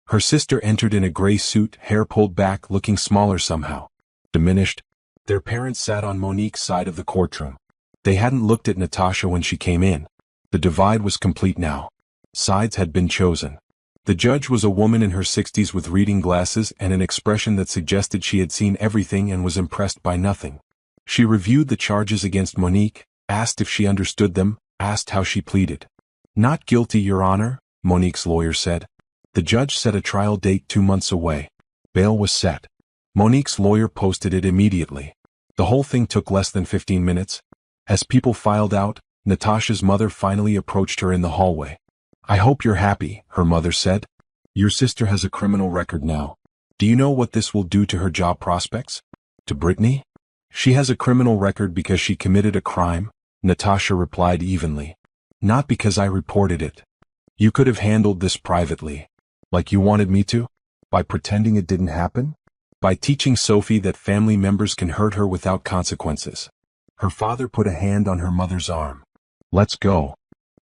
Her sister entered in a gray suit, hair pulled back, looking smaller somehow. Diminished. Their parents sat on Monique's side of the courtroom. They hadn't looked at Natasha when she came in. The divide was complete now. Sides had been chosen. The judge was a woman in her 60s with reading glasses and an expression that suggested she had seen everything and was impressed by nothing. She reviewed the charges against Monique, asked if she understood them, asked how she pleaded. Not guilty, Your Honor, Monique's lawyer said. The judge set a trial date 2 months away. Bail was set. Monique's lawyer posted it immediately. The whole thing took less than 15 minutes. As people filed out, Natasha's mother finally approached her in the hallway. I hope you're happy, her mother said. Your sister has a criminal record now. Do you know what this will do to her job prospects? To Brittany? She has a criminal record because she committed a crime, Natasha replied evenly. Not because I reported it. You could have handled this privately. Like you wanted me to? By pretending it didn't happen? By teaching Sophie that family members can hurt her without consequences. Her father put a hand on her mother's arm. Let's go.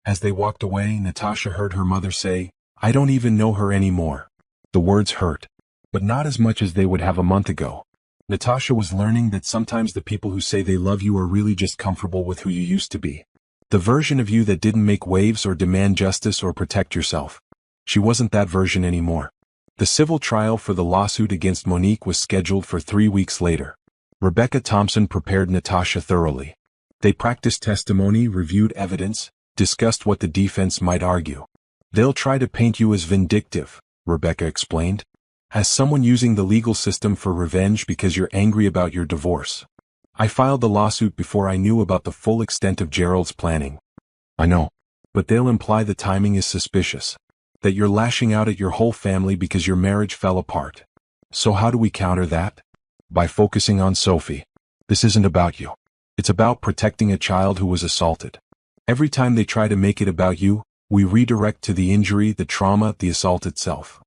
As they walked away, Natasha heard her mother say, I don't even know her anymore. The words hurt, but not as much as they would have a month ago. Natasha was learning that sometimes the people who say they love you are really just comfortable with who you used to be. The version of you that didn't make waves or demand justice or protect yourself. She wasn't that version anymore. The civil trial for the lawsuit against Monique was scheduled for 3 weeks later. Rebecca Thompson prepared Natasha thoroughly. They practiced testimony, reviewed evidence, discussed what the defense might argue. They'll try to paint you as vindictive, Rebecca explained, as someone using the legal system for revenge because you're angry about your divorce. I filed the lawsuit before I knew about the full extent of Gerald's planning. I know. But they'll imply the timing is suspicious. That you're lashing out at your whole family because your marriage fell apart. So how do we counter that? By focusing on Sophie. This isn't about you. It's about protecting a child who was assaulted. Every time they try to make it about you, we redirect to the injury, the trauma, the assault itself.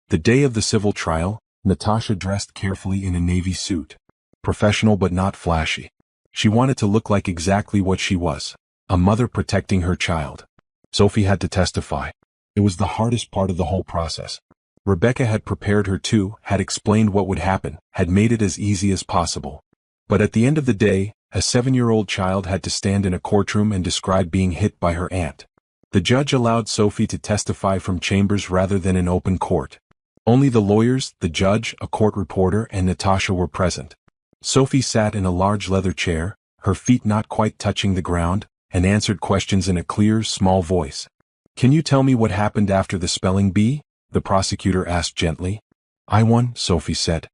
The day of the civil trial, Natasha dressed carefully in a navy suit. Professional but not flashy. She wanted to look like exactly what she was, a mother protecting her child. Sophie had to testify. It was the hardest part of the whole process. Rebecca had prepared her too, had explained what would happen, had made it as easy as possible. But at the end of the day, a 7-year-old child had to stand in a courtroom and describe being hit by her aunt. The judge allowed Sophie to testify from chambers rather than in open court. Only the lawyers, the judge, a court reporter, and Natasha were present. Sophie sat in a large leather chair, her feet not quite touching the ground, and answered questions in a clear, small voice. "Can you tell me what happened after the spelling bee?" the prosecutor asked gently. "I won," Sophie said.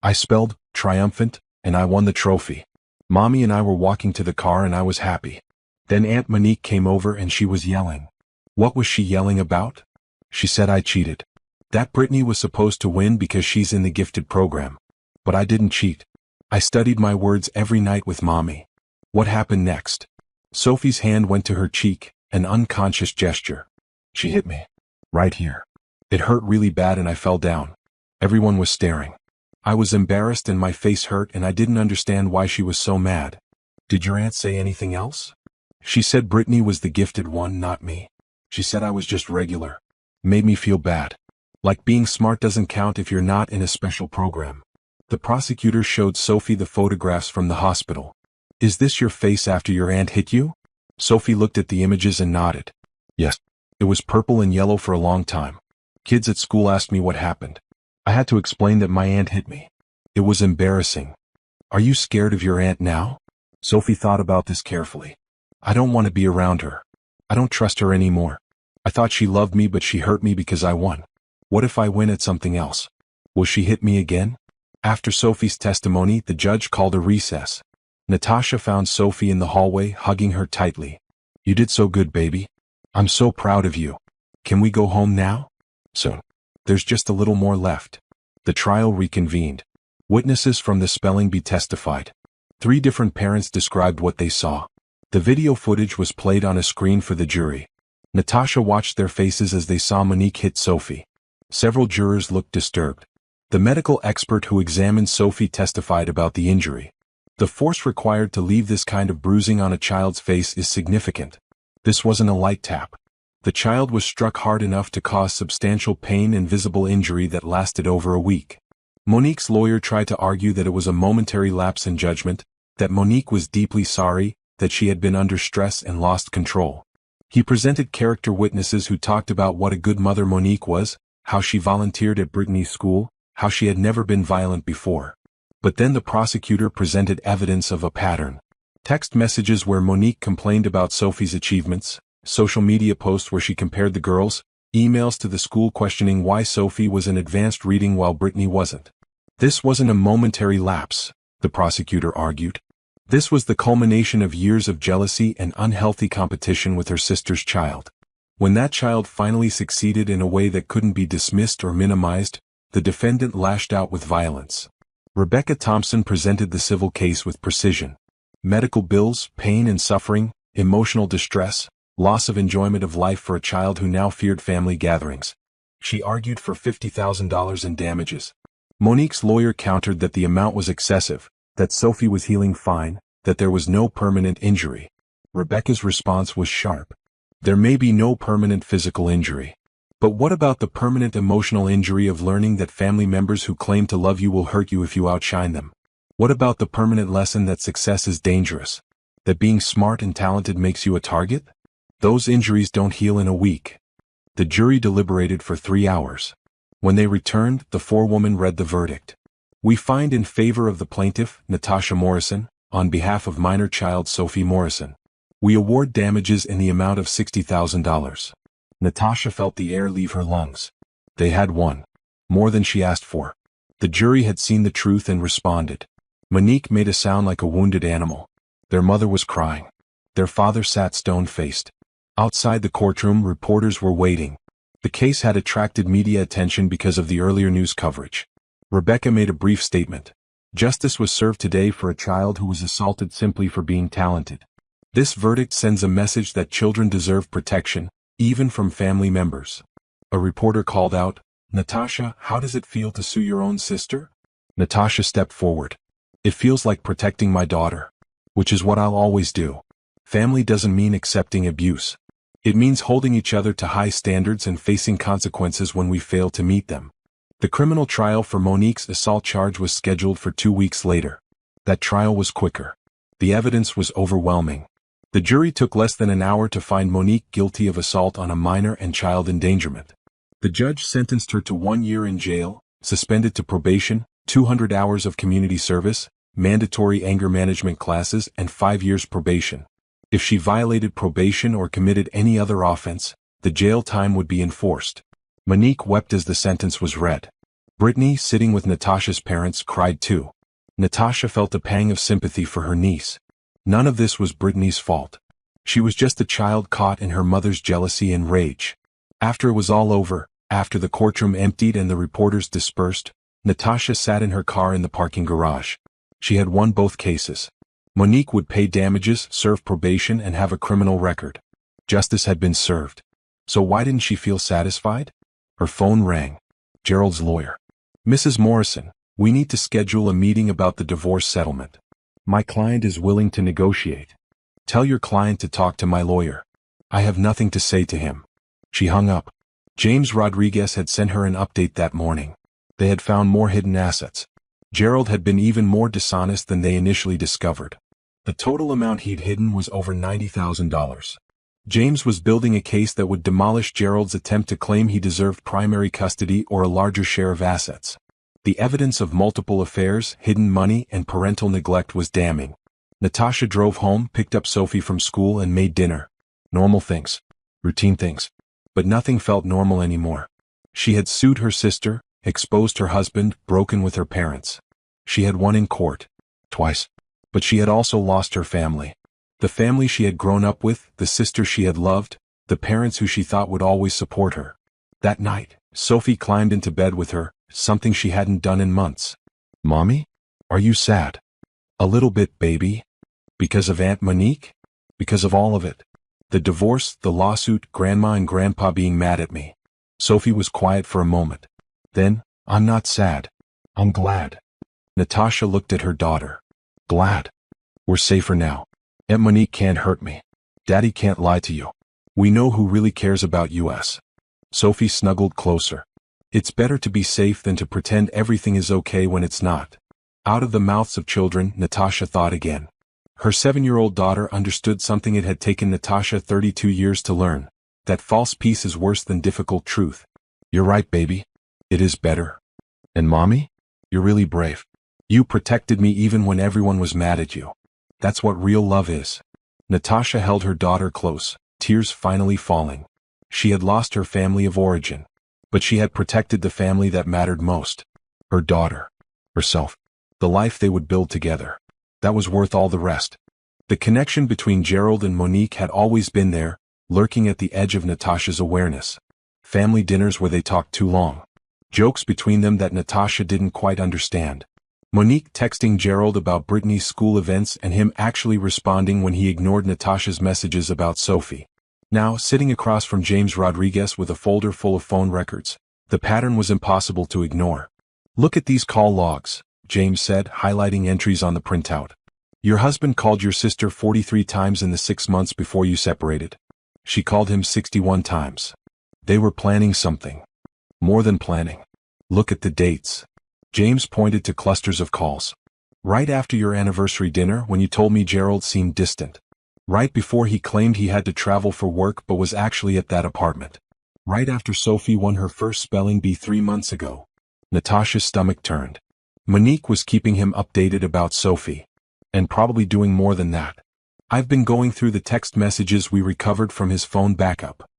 "I spelled, triumphant, and I won the trophy. Mommy and I were walking to the car and I was happy. Then Aunt Monique came over and she was yelling." "What was she yelling about?" "She said I cheated. That Brittany was supposed to win because she's in the gifted program. But I didn't cheat. I studied my words every night with Mommy." "What happened next?" Sophie's hand went to her cheek, an unconscious gesture. "She hit me. Right here. It hurt really bad and I fell down. Everyone was staring. I was embarrassed and my face hurt and I didn't understand why she was so mad." "Did your aunt say anything else?" "She said Brittany was the gifted one, not me. She said I was just regular. Made me feel bad. Like being smart doesn't count if you're not in a special program." The prosecutor showed Sophie the photographs from the hospital. "Is this your face after your aunt hit you?" Sophie looked at the images and nodded. "Yes. It was purple and yellow for a long time. Kids at school asked me what happened. I had to explain that my aunt hit me. It was embarrassing." "Are you scared of your aunt now?" Sophie thought about this carefully. "I don't want to be around her. I don't trust her anymore. I thought she loved me but she hurt me because I won. What if I win at something else? Will she hit me again?" After Sophie's testimony, the judge called a recess. Natasha found Sophie in the hallway, hugging her tightly. "You did so good, baby. I'm so proud of you. Can we go home now?" "Soon. There's just a little more left." The trial reconvened. Witnesses from the spelling bee testified. 3 different parents described what they saw. The video footage was played on a screen for the jury. Natasha watched their faces as they saw Monique hit Sophie. Several jurors looked disturbed. The medical expert who examined Sophie testified about the injury. "The force required to leave this kind of bruising on a child's face is significant. This wasn't a light tap. The child was struck hard enough to cause substantial pain and visible injury that lasted over a week." Monique's lawyer tried to argue that it was a momentary lapse in judgment, that Monique was deeply sorry, that she had been under stress and lost control. He presented character witnesses who talked about what a good mother Monique was, how she volunteered at Brittany's school, how she had never been violent before. But then the prosecutor presented evidence of a pattern. Text messages where Monique complained about Sophie's achievements, social media posts where she compared the girls, emails to the school questioning why Sophie was in advanced reading while Brittany wasn't. This wasn't a momentary lapse, the prosecutor argued. This was the culmination of years of jealousy and unhealthy competition with her sister's child. When that child finally succeeded in a way that couldn't be dismissed or minimized, the defendant lashed out with violence. Rebecca Thompson presented the civil case with precision. Medical bills, pain and suffering, emotional distress, loss of enjoyment of life for a child who now feared family gatherings. She argued for $50,000 in damages. Monique's lawyer countered that the amount was excessive, that Sophie was healing fine, that there was no permanent injury. Rebecca's response was sharp. There may be no permanent physical injury. But what about the permanent emotional injury of learning that family members who claim to love you will hurt you if you outshine them? What about the permanent lesson that success is dangerous? That being smart and talented makes you a target? Those injuries don't heal in a week. The jury deliberated for 3 hours. When they returned, the forewoman read the verdict. "We find in favor of the plaintiff, Natasha Morrison, on behalf of minor child Sophie Morrison. We award damages in the amount of $60,000. Natasha felt the air leave her lungs. They had won. More than she asked for. The jury had seen the truth and responded. Monique made a sound like a wounded animal. Their mother was crying. Their father sat stone-faced. Outside the courtroom, reporters were waiting. The case had attracted media attention because of the earlier news coverage. Rebecca made a brief statement. Justice was served today for a child who was assaulted simply for being talented. This verdict sends a message that children deserve protection, even from family members. A reporter called out, "Natasha, how does it feel to sue your own sister?" Natasha stepped forward. "It feels like protecting my daughter. Which is what I'll always do. Family doesn't mean accepting abuse. It means holding each other to high standards and facing consequences when we fail to meet them." The criminal trial for Monique's assault charge was scheduled for 2 weeks later. That trial was quicker. The evidence was overwhelming. The jury took less than an hour to find Monique guilty of assault on a minor and child endangerment. The judge sentenced her to 1 year in jail, suspended to probation, 200 hours of community service, mandatory anger management classes, and 5 years probation. If she violated probation or committed any other offense, the jail time would be enforced. Monique wept as the sentence was read. Brittany, sitting with Natasha's parents, cried too. Natasha felt a pang of sympathy for her niece. None of this was Brittany's fault. She was just a child caught in her mother's jealousy and rage. After it was all over, after the courtroom emptied and the reporters dispersed, Natasha sat in her car in the parking garage. She had won both cases. Monique would pay damages, serve probation, and have a criminal record. Justice had been served. So why didn't she feel satisfied? Her phone rang. Gerald's lawyer. "Mrs. Morrison, we need to schedule a meeting about the divorce settlement. My client is willing to negotiate. Tell your client to talk to my lawyer. I have nothing to say to him." She hung up. James Rodriguez had sent her an update that morning. They had found more hidden assets. Gerald had been even more dishonest than they initially discovered. The total amount he'd hidden was over $90,000. James was building a case that would demolish Gerald's attempt to claim he deserved primary custody or a larger share of assets. The evidence of multiple affairs, hidden money, and parental neglect was damning. Natasha drove home, picked up Sophie from school, and made dinner. Normal things. Routine things. But nothing felt normal anymore. She had sued her sister, exposed her husband, broken with her parents. She had won in court. Twice. But she had also lost her family. The family she had grown up with, the sister she had loved, the parents who she thought would always support her. That night, Sophie climbed into bed with her, something she hadn't done in months. "Mommy? Are you sad?" "A little bit, baby." "Because of Aunt Monique?" "Because of all of it. The divorce, the lawsuit, Grandma and Grandpa being mad at me." Sophie was quiet for a moment. Then, "I'm not sad. I'm glad." Natasha looked at her daughter. "Glad? We're safer now. Aunt Monique can't hurt me. Daddy can't lie to you. We know who really cares about us." Sophie snuggled closer. It's better to be safe than to pretend everything is okay when it's not. Out of the mouths of children, Natasha thought again. Her 7-year-old daughter understood something it had taken Natasha 32 years to learn. That false peace is worse than difficult truth. "You're right, baby. It is better. And Mommy? You're really brave. You protected me even when everyone was mad at you. That's what real love is." Natasha held her daughter close, tears finally falling. She had lost her family of origin. But she had protected the family that mattered most. Her daughter. Herself. The life they would build together. That was worth all the rest. The connection between Gerald and Monique had always been there, lurking at the edge of Natasha's awareness. Family dinners where they talked too long. Jokes between them that Natasha didn't quite understand. Monique texting Gerald about Brittany's school events and him actually responding when he ignored Natasha's messages about Sophie. Now, sitting across from James Rodriguez with a folder full of phone records, the pattern was impossible to ignore. "Look at these call logs," James said, highlighting entries on the printout. "Your husband called your sister 43 times in the 6 months before you separated. She called him 61 times. They were planning something. More than planning. Look at the dates." James pointed to clusters of calls. "Right after your anniversary dinner when you told me Gerald seemed distant. Right before he claimed he had to travel for work but was actually at that apartment. Right after Sophie won her first spelling bee 3 months ago." Natasha's stomach turned. Monique was keeping him updated about Sophie. And probably doing more than that. I've been going through the text messages we recovered from his phone backup.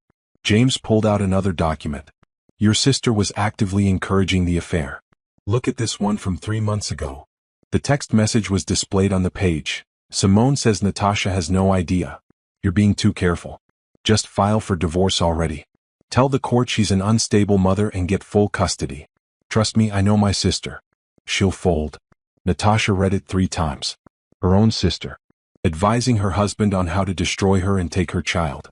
James pulled out another document. Your sister was actively encouraging the affair. Look at this one from 3 months ago. The text message was displayed on the page. Simone says Natasha has no idea. You're being too careful. Just file for divorce already. Tell the court she's an unstable mother and get full custody. Trust me, I know my sister. She'll fold. Natasha read it 3 times. Her own sister. Advising her husband on how to destroy her and take her child.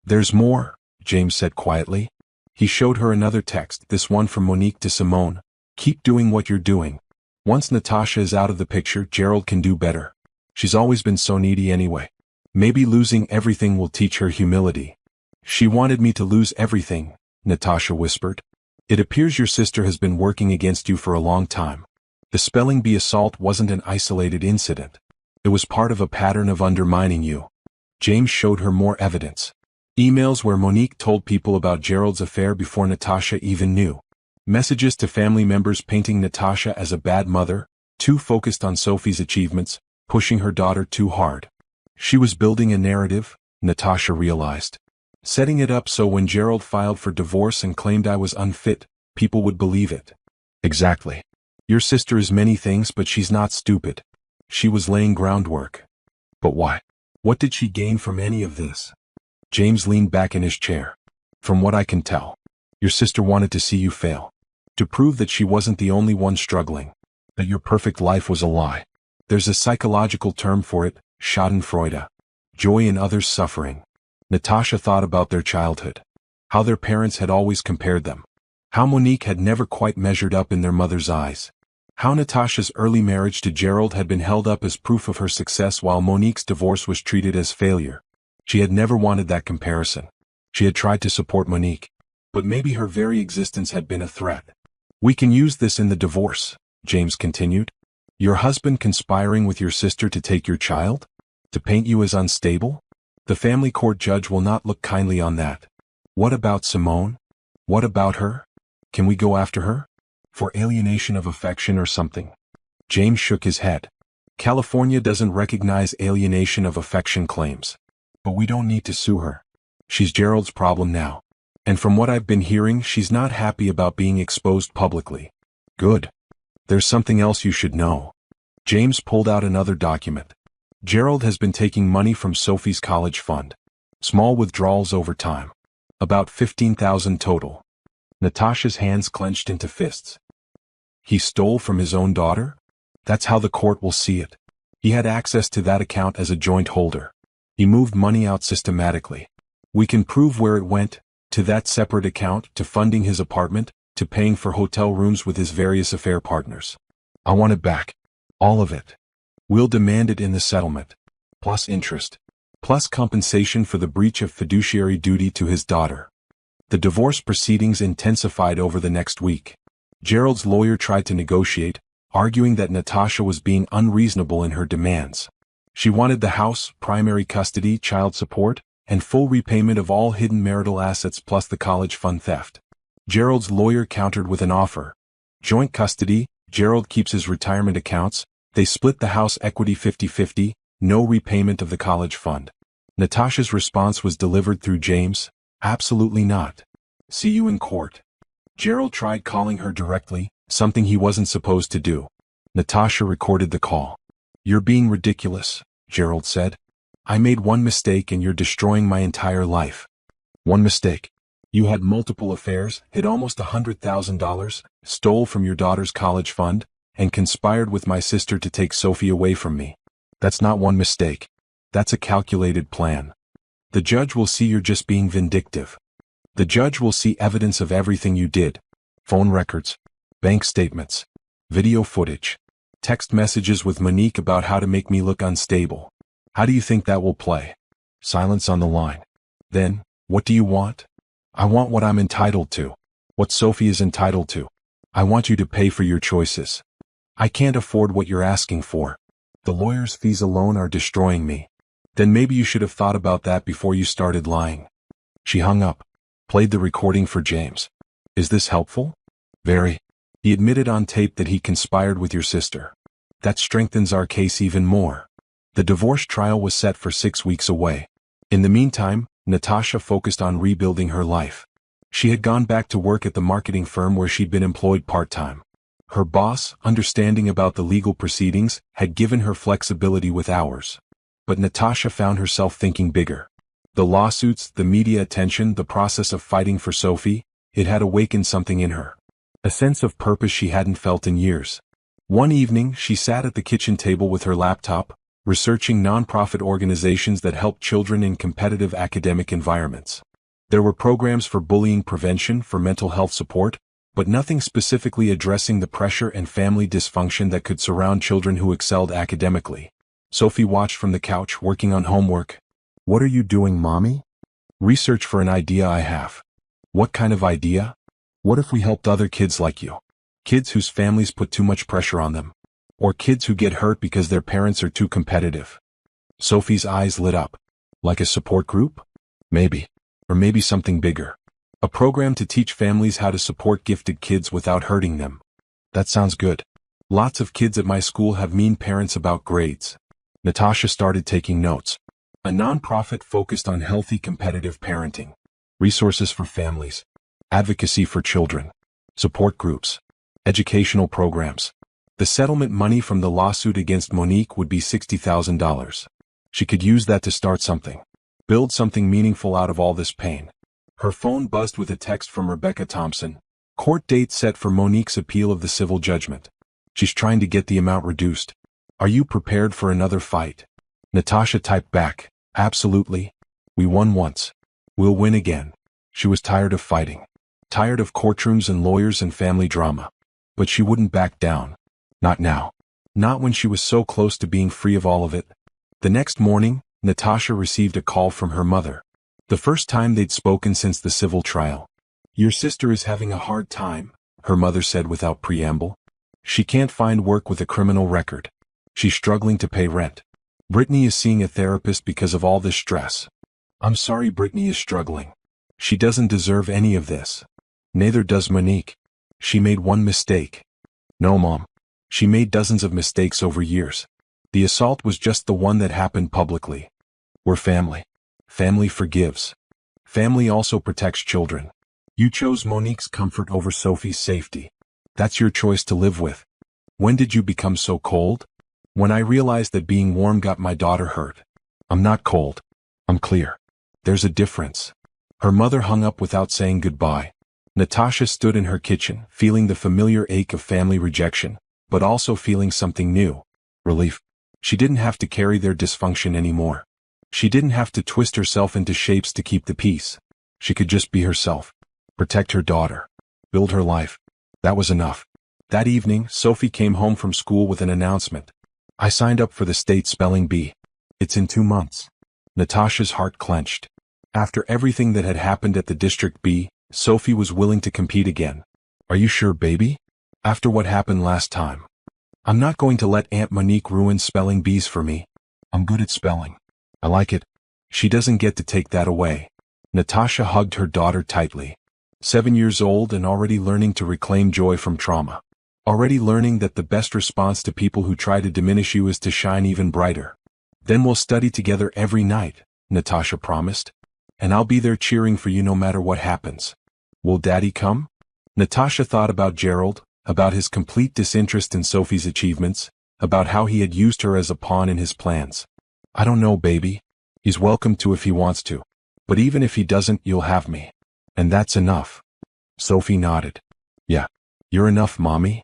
There's more, James said quietly. He showed her another text, this one from Monique to Simone. Keep doing what you're doing. Once Natasha is out of the picture, Gerald can do better. She's always been so needy anyway. Maybe losing everything will teach her humility. She wanted me to lose everything, Natasha whispered. It appears your sister has been working against you for a long time. The SpellingBee assault wasn't an isolated incident. It was part of a pattern of undermining you. James showed her more evidence. Emails where Monique told people about Gerald's affair before Natasha even knew. Messages to family members painting Natasha as a bad mother, too focused on Sophie's achievements, pushing her daughter too hard. She was building a narrative, Natasha realized. Setting it up so when Gerald filed for divorce and claimed I was unfit, people would believe it. Exactly. Your sister is many things, but she's not stupid. She was laying groundwork. But why? What did she gain from any of this? James leaned back in his chair. From what I can tell, your sister wanted to see you fail. To prove that she wasn't the only one struggling. That your perfect life was a lie. There's a psychological term for it, Schadenfreude. Joy in others' suffering. Natasha thought about their childhood. How their parents had always compared them. How Monique had never quite measured up in their mother's eyes. How Natasha's early marriage to Gerald had been held up as proof of her success while Monique's divorce was treated as failure. She had never wanted that comparison. She had tried to support Monique. But maybe her very existence had been a threat. We can use this in the divorce, James continued. Your husband conspiring with your sister to take your child? To paint you as unstable? The family court judge will not look kindly on that. What about Simone? What about her? Can we go after her? For alienation of affection or something? James shook his head. California doesn't recognize alienation of affection claims. But we don't need to sue her. She's Gerald's problem now. And from what I've been hearing, she's not happy about being exposed publicly. Good. There's something else you should know. James pulled out another document. Gerald has been taking money from Sophie's college fund. Small withdrawals over time. About $15,000 total. Natasha's hands clenched into fists. He stole from his own daughter? That's how the court will see it. He had access to that account as a joint holder. He moved money out systematically. We can prove where it went, to that separate account, to funding his apartment, to paying for hotel rooms with his various affair partners. I want it back. All of it. We'll demand it in the settlement. Plus interest. Plus compensation for the breach of fiduciary duty to his daughter. The divorce proceedings intensified over the next week. Gerald's lawyer tried to negotiate, arguing that Natasha was being unreasonable in her demands. She wanted the house, primary custody, child support, and full repayment of all hidden marital assets plus the college fund theft. Gerald's lawyer countered with an offer. Joint custody, Gerald keeps his retirement accounts, they split the house equity 50-50, no repayment of the college fund. Natasha's response was delivered through James. Absolutely not. See you in court. Gerald tried calling her directly, something he wasn't supposed to do. Natasha recorded the call. You're being ridiculous, Gerald said. I made one mistake and you're destroying my entire life. One mistake. You had multiple affairs, hid almost $100,000, stole from your daughter's college fund, and conspired with my sister to take Sophie away from me. That's not one mistake. That's a calculated plan. The judge will see you're just being vindictive. The judge will see evidence of everything you did. Phone records, bank statements, video footage, text messages with Monique about how to make me look unstable. How do you think that will play? Silence on the line. Then, what do you want? I want what I'm entitled to. What Sophie is entitled to. I want you to pay for your choices. I can't afford what you're asking for. The lawyer's fees alone are destroying me. Then maybe you should have thought about that before you started lying. She hung up, played the recording for James. Is this helpful? Very. He admitted on tape that he conspired with your sister. That strengthens our case even more. The divorce trial was set for 6 weeks away. In the meantime, Natasha focused on rebuilding her life. She had gone back to work at the marketing firm where she'd been employed part-time. Her boss, understanding about the legal proceedings, had given her flexibility with hours. But Natasha found herself thinking bigger. The lawsuits, the media attention, the process of fighting for Sophie, it had awakened something in her. A sense of purpose she hadn't felt in years. One evening, she sat at the kitchen table with her laptop, researching nonprofit organizations that help children in competitive academic environments. There were programs for bullying prevention, for mental health support, but nothing specifically addressing the pressure and family dysfunction that could surround children who excelled academically. Sophie watched from the couch, working on homework. "What are you doing, Mommy?" "Research for an idea I have." "What kind of idea?" "What if we helped other kids like you? Kids whose families put too much pressure on them. Or kids who get hurt because their parents are too competitive." Sophie's eyes lit up. "Like a support group?" "Maybe. Or maybe something bigger. A program to teach families how to support gifted kids without hurting them." "That sounds good. Lots of kids at my school have mean parents about grades." Natasha started taking notes. A nonprofit focused on healthy competitive parenting. Resources for families. Advocacy for children. Support groups. Educational programs. The settlement money from the lawsuit against Monique would be $60,000. She could use that to start something. Build something meaningful out of all this pain. Her phone buzzed with a text from Rebecca Thompson. "Court date set for Monique's appeal of the civil judgment. She's trying to get the amount reduced. Are you prepared for another fight?" Natasha typed back, "Absolutely. We won once. We'll win again." She was tired of fighting. Tired of courtrooms and lawyers and family drama. But she wouldn't back down. Not now. Not when she was so close to being free of all of it. The next morning, Natasha received a call from her mother. The first time they'd spoken since the civil trial. "Your sister is having a hard time," her mother said without preamble. "She can't find work with a criminal record. She's struggling to pay rent. Brittany is seeing a therapist because of all this stress." "I'm sorry Brittany is struggling. She doesn't deserve any of this. Neither does Monique. She made one mistake." "No, Mom. She made dozens of mistakes over years. The assault was just the one that happened publicly. We're family. Family forgives. Family also protects children. You chose Monique's comfort over Sophie's safety. That's your choice to live with. When did you become so cold?" "When I realized that being warm got my daughter hurt." "I'm not cold. I'm clear. There's a difference." Her mother hung up without saying goodbye. Natasha stood in her kitchen, feeling the familiar ache of family rejection, but also feeling something new. Relief. She didn't have to carry their dysfunction anymore. She didn't have to twist herself into shapes to keep the peace. She could just be herself. Protect her daughter. Build her life. That was enough. That evening, Sophie came home from school with an announcement. "I signed up for the state spelling bee. It's in 2 months." Natasha's heart clenched. After everything that had happened at the district B, Sophie was willing to compete again. "Are you sure, baby? After what happened last time?" "I'm not going to let Aunt Monique ruin spelling bees for me. I'm good at spelling. I like it. She doesn't get to take that away." Natasha hugged her daughter tightly. 7 years old and already learning to reclaim joy from trauma. Already learning that the best response to people who try to diminish you is to shine even brighter. "Then we'll study together every night," Natasha promised. "And I'll be there cheering for you no matter what happens." "Will Daddy come?" Natasha thought about Gerald, about his complete disinterest in Sophie's achievements, about how he had used her as a pawn in his plans. "I don't know, baby. He's welcome to if he wants to. But even if he doesn't, you'll have me. And that's enough." Sophie nodded. "Yeah. You're enough, Mommy."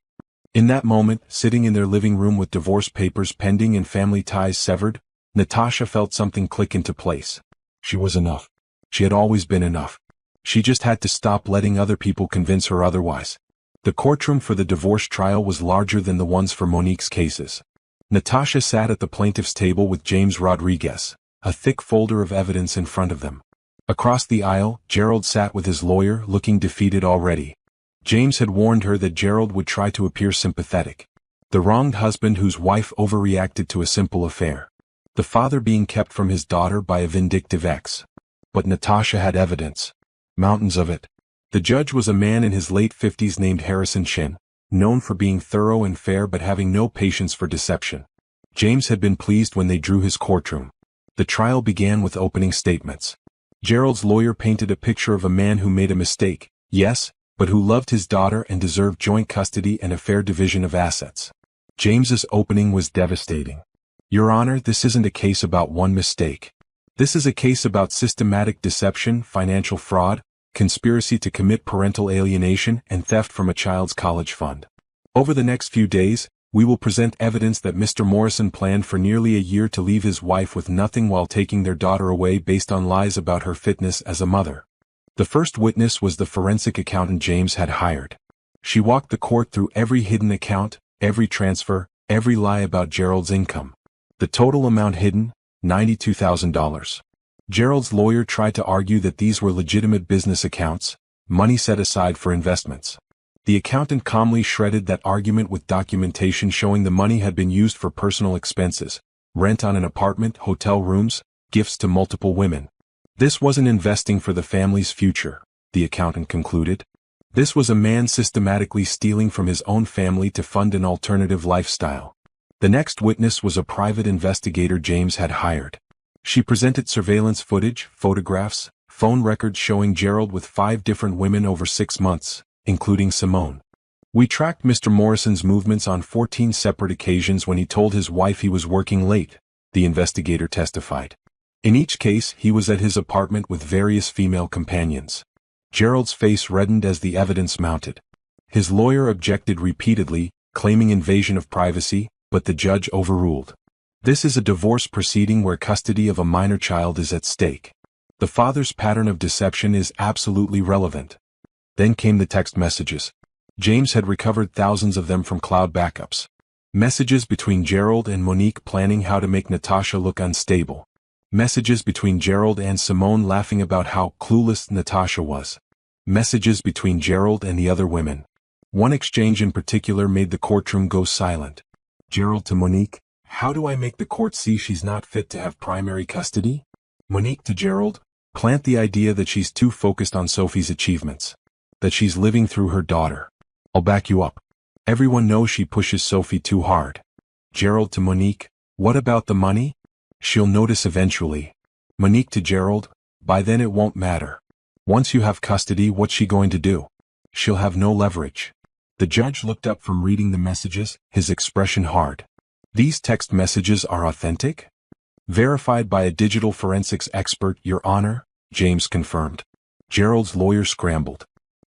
In that moment, sitting in their living room with divorce papers pending and family ties severed, Natasha felt something click into place. She was enough. She had always been enough. She just had to stop letting other people convince her otherwise. The courtroom for the divorce trial was larger than the ones for Monique's cases. Natasha sat at the plaintiff's table with James Rodriguez, a thick folder of evidence in front of them. Across the aisle, Gerald sat with his lawyer, looking defeated already. James had warned her that Gerald would try to appear sympathetic. The wronged husband whose wife overreacted to a simple affair. The father being kept from his daughter by a vindictive ex. But Natasha had evidence. Mountains of it. The judge was a man in his late 50s named Harrison Shin, known for being thorough and fair but having no patience for deception. James had been pleased when they drew his courtroom. The trial began with opening statements. Gerald's lawyer painted a picture of a man who made a mistake, yes, but who loved his daughter and deserved joint custody and a fair division of assets. James's opening was devastating. Your Honor, this isn't a case about one mistake. This is a case about systematic deception, financial fraud, conspiracy to commit parental alienation, and theft from a child's college fund. Over the next few days, we will present evidence that Mr. Morrison planned for nearly a year to leave his wife with nothing while taking their daughter away based on lies about her fitness as a mother. The first witness was the forensic accountant James had hired. She walked the court through every hidden account, every transfer, every lie about Gerald's income. The total amount hidden, $92,000. Gerald's lawyer tried to argue that these were legitimate business accounts, money set aside for investments. The accountant calmly shredded that argument with documentation showing the money had been used for personal expenses, rent on an apartment, hotel rooms, gifts to multiple women. This wasn't investing for the family's future, the accountant concluded. This was a man systematically stealing from his own family to fund an alternative lifestyle. The next witness was a private investigator James had hired. She presented surveillance footage, photographs, phone records showing Gerald with 5 different women over 6 months, including Simone. We tracked Mr. Morrison's movements on 14 separate occasions when he told his wife he was working late, the investigator testified. In each case, he was at his apartment with various female companions. Gerald's face reddened as the evidence mounted. His lawyer objected repeatedly, claiming invasion of privacy, but the judge overruled. This is a divorce proceeding where custody of a minor child is at stake. The father's pattern of deception is absolutely relevant. Then came the text messages. James had recovered thousands of them from cloud backups. Messages between Gerald and Monique planning how to make Natasha look unstable. Messages between Gerald and Simone laughing about how clueless Natasha was. Messages between Gerald and the other women. One exchange in particular made the courtroom go silent. Gerald to Monique, how do I make the court see she's not fit to have primary custody? Monique to Gerald, plant the idea that she's too focused on Sophie's achievements. That she's living through her daughter. I'll back you up. Everyone knows she pushes Sophie too hard. Gerald to Monique, what about the money? She'll notice eventually. Monique to Gerald, by then it won't matter. Once you have custody, what's she going to do? She'll have no leverage. The judge looked up from reading the messages, his expression hard. These text messages are authentic? Verified by a digital forensics expert, Your Honor, James confirmed. Gerald's lawyer scrambled.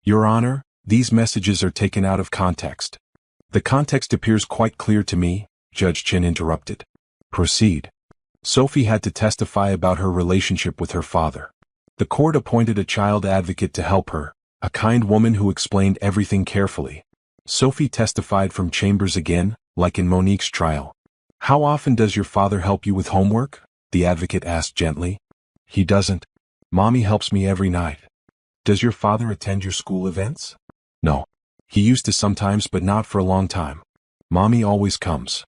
Your Honor, these messages are taken out of context. The context appears quite clear to me, Judge Chin interrupted. Proceed. Sophie had to testify about her relationship with her father. The court appointed a child advocate to help her, a kind woman who explained everything carefully. Sophie testified from chambers again, like in Monique's trial. How often does your father help you with homework? The advocate asked gently. He doesn't. Mommy helps me every night. Does your father attend your school events? No. He used to sometimes, but not for a long time. Mommy always comes.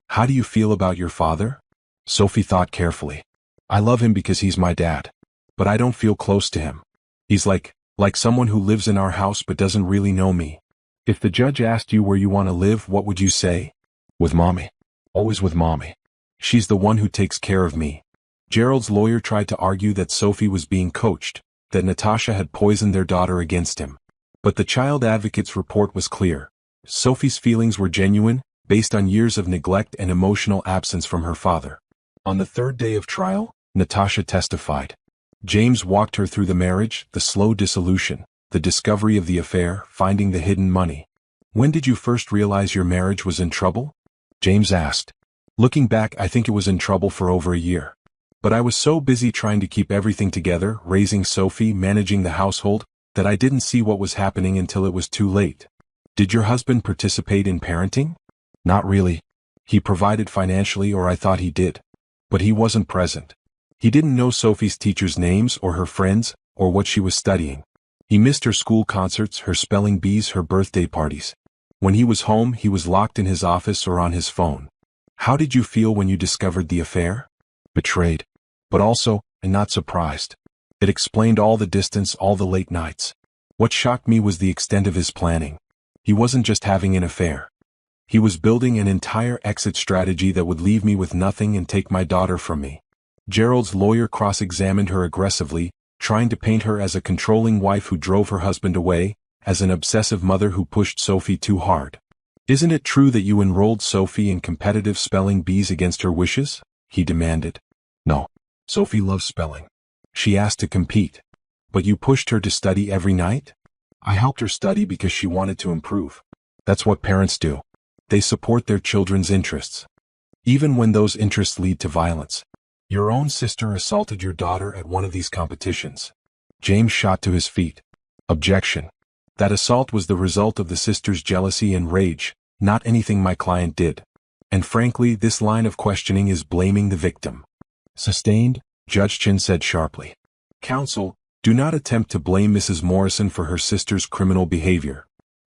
How do you feel about your father? Sophie thought carefully. I love him because he's my dad. But I don't feel close to him. He's like someone who lives in our house but doesn't really know me. If the judge asked you where you want to live, what would you say? With Mommy. Always with Mommy. She's the one who takes care of me. Gerald's lawyer tried to argue that Sophie was being coached, that Natasha had poisoned their daughter against him. But the child advocate's report was clear. Sophie's feelings were genuine, based on years of neglect and emotional absence from her father. On the third day of trial, Natasha testified. James walked her through the marriage, the slow dissolution, the discovery of the affair, finding the hidden money. When did you first realize your marriage was in trouble? James asked. Looking back, I think it was in trouble for over a year. But I was so busy trying to keep everything together, raising Sophie, managing the household, that I didn't see what was happening until it was too late. Did your husband participate in parenting? Not really. He provided financially, or I thought he did. But he wasn't present. He didn't know Sophie's teachers' names or her friends, or what she was studying. He missed her school concerts, her spelling bees, her birthday parties. When he was home, he was locked in his office or on his phone. How did you feel when you discovered the affair? Betrayed. But also, and not surprised. It explained all the distance, all the late nights. What shocked me was the extent of his planning. He wasn't just having an affair. He was building an entire exit strategy that would leave me with nothing and take my daughter from me. Gerald's lawyer cross-examined her aggressively, trying to paint her as a controlling wife who drove her husband away, as an obsessive mother who pushed Sophie too hard. Isn't it true that you enrolled Sophie in competitive spelling bees against her wishes? He demanded. No. Sophie loves spelling. She asked to compete. But you pushed her to study every night? I helped her study because she wanted to improve. That's what parents do. They support their children's interests. Even when those interests lead to violence. Your own sister assaulted your daughter at one of these competitions. James shot to his feet. Objection. That assault was the result of the sister's jealousy and rage, not anything my client did. And frankly, this line of questioning is blaming the victim. Sustained, Judge Chin said sharply. Counsel, do not attempt to blame Mrs. Morrison for her sister's criminal behavior.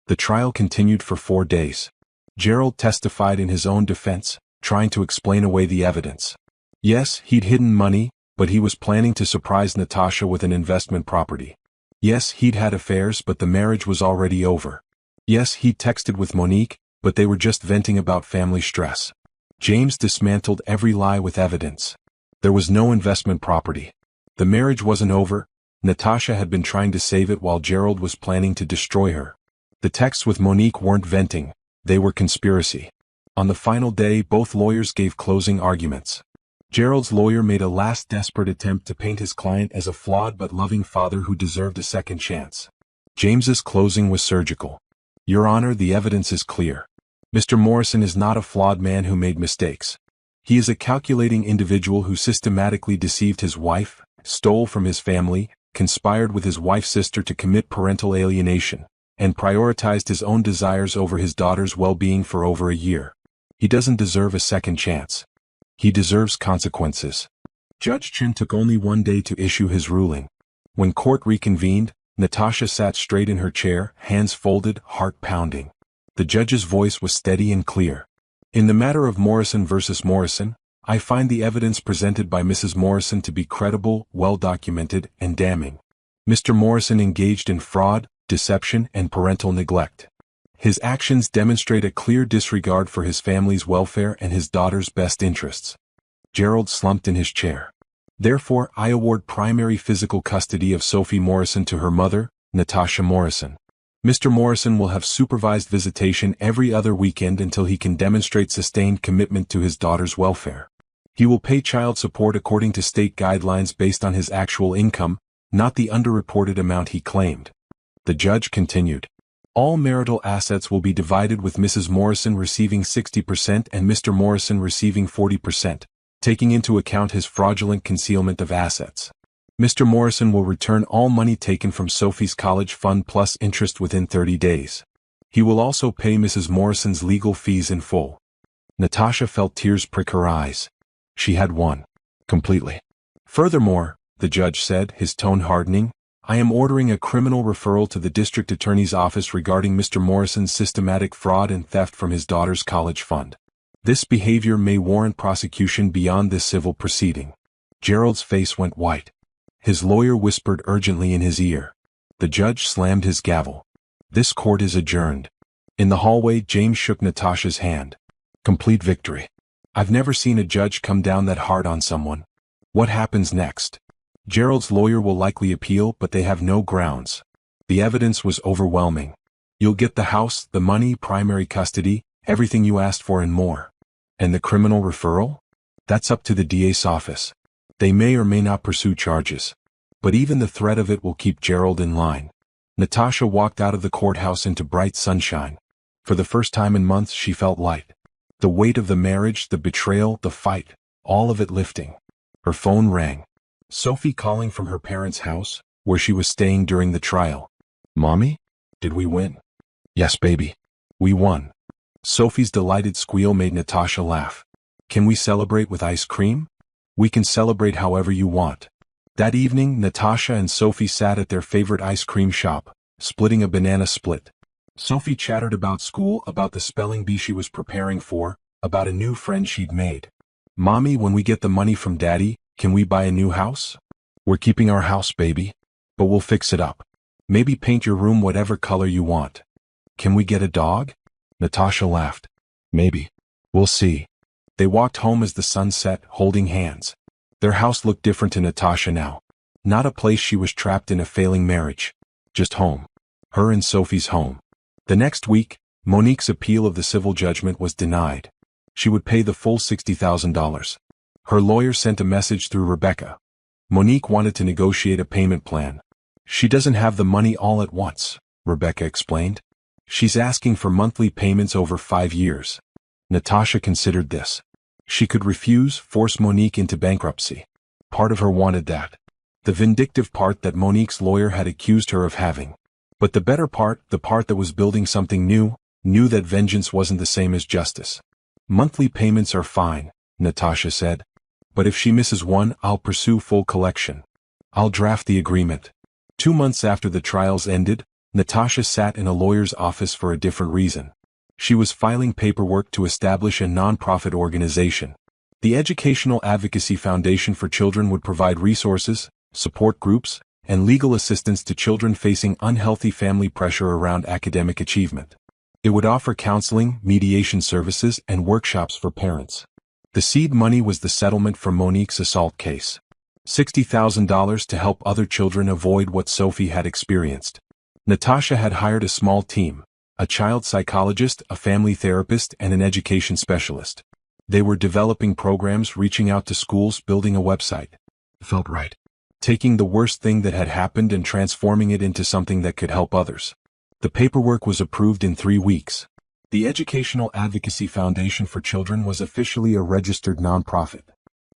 The trial continued for 4 days. Gerald testified in his own defense, trying to explain away the evidence. Yes, he'd hidden money, but he was planning to surprise Natasha with an investment property. Yes, he'd had affairs, but the marriage was already over. Yes, he'd texted with Monique, but they were just venting about family stress. James dismantled every lie with evidence. There was no investment property. The marriage wasn't over. Natasha had been trying to save it while Gerald was planning to destroy her. The texts with Monique weren't venting, they were conspiracy. On the final day, both lawyers gave closing arguments. Gerald's lawyer made a last desperate attempt to paint his client as a flawed but loving father who deserved a second chance. James's closing was surgical. Your Honor, the evidence is clear. Mr. Morrison is not a flawed man who made mistakes. He is a calculating individual who systematically deceived his wife, stole from his family, conspired with his wife's sister to commit parental alienation, and prioritized his own desires over his daughter's well-being for over a year. He doesn't deserve a second chance. He deserves consequences. Judge Chin took only 1 day to issue his ruling. When court reconvened, Natasha sat straight in her chair, hands folded, heart pounding. The judge's voice was steady and clear. In the matter of Morrison versus Morrison, I find the evidence presented by Mrs. Morrison to be credible, well-documented, and damning. Mr. Morrison engaged in fraud, deception, and parental neglect. His actions demonstrate a clear disregard for his family's welfare and his daughter's best interests. Gerald slumped in his chair. Therefore, I award primary physical custody of Sophie Morrison to her mother, Natasha Morrison. Mr. Morrison will have supervised visitation every other weekend until he can demonstrate sustained commitment to his daughter's welfare. He will pay child support according to state guidelines based on his actual income, not the underreported amount he claimed. The judge continued. All marital assets will be divided with Mrs. Morrison receiving 60% and Mr. Morrison receiving 40%, taking into account his fraudulent concealment of assets. Mr. Morrison will return all money taken from Sophie's college fund plus interest within 30 days. He will also pay Mrs. Morrison's legal fees in full. Natasha felt tears prick her eyes. She had won. Completely. Furthermore, the judge said, his tone hardening, I am ordering a criminal referral to the district attorney's office regarding Mr. Morrison's systematic fraud and theft from his daughter's college fund. This behavior may warrant prosecution beyond this civil proceeding. Gerald's face went white. His lawyer whispered urgently in his ear. The judge slammed his gavel. This court is adjourned. In the hallway, James shook Natasha's hand. Complete victory. I've never seen a judge come down that hard on someone. What happens next? Gerald's lawyer will likely appeal, but they have no grounds. The evidence was overwhelming. You'll get the house, the money, primary custody, everything you asked for and more. And the criminal referral? That's up to the DA's office. They may or may not pursue charges. But even the threat of it will keep Gerald in line. Natasha walked out of the courthouse into bright sunshine. For the first time in months she felt light. The weight of the marriage, the betrayal, the fight, all of it lifting. Her phone rang. Sophie calling from her parents' house, where she was staying during the trial. Mommy? Did we win? Yes, baby. We won. Sophie's delighted squeal made Natasha laugh. Can we celebrate with ice cream? We can celebrate however you want. That evening, Natasha and Sophie sat at their favorite ice cream shop, splitting a banana split. Sophie chattered about school, about the spelling bee she was preparing for, about a new friend she'd made. Mommy, when we get the money from Daddy, can we buy a new house? We're keeping our house, baby. But we'll fix it up. Maybe paint your room whatever color you want. Can we get a dog? Natasha laughed. Maybe. We'll see. They walked home as the sun set, holding hands. Their house looked different to Natasha now. Not a place she was trapped in a failing marriage. Just home. Her and Sophie's home. The next week, Monique's appeal of the civil judgment was denied. She would pay the full $60,000. Her lawyer sent a message through Rebecca. Monique wanted to negotiate a payment plan. She doesn't have the money all at once, Rebecca explained. She's asking for monthly payments over 5 years. Natasha considered this. She could refuse, force Monique into bankruptcy. Part of her wanted that. The vindictive part that Monique's lawyer had accused her of having. But the better part, the part that was building something new, knew that vengeance wasn't the same as justice. Monthly payments are fine, Natasha said. But if she misses one, I'll pursue full collection. I'll draft the agreement. 2 months after the trials ended, Natasha sat in a lawyer's office for a different reason. She was filing paperwork to establish a non-profit organization. The Educational Advocacy Foundation for Children would provide resources, support groups, and legal assistance to children facing unhealthy family pressure around academic achievement. It would offer counseling, mediation services, and workshops for parents. The seed money was the settlement for Monique's assault case. $60,000 to help other children avoid what Sophie had experienced. Natasha had hired a small team, a child psychologist, a family therapist, and an education specialist. They were developing programs, reaching out to schools, building a website. It felt right. Taking the worst thing that had happened and transforming it into something that could help others. The paperwork was approved in 3 weeks. The Educational Advocacy Foundation for Children was officially a registered nonprofit.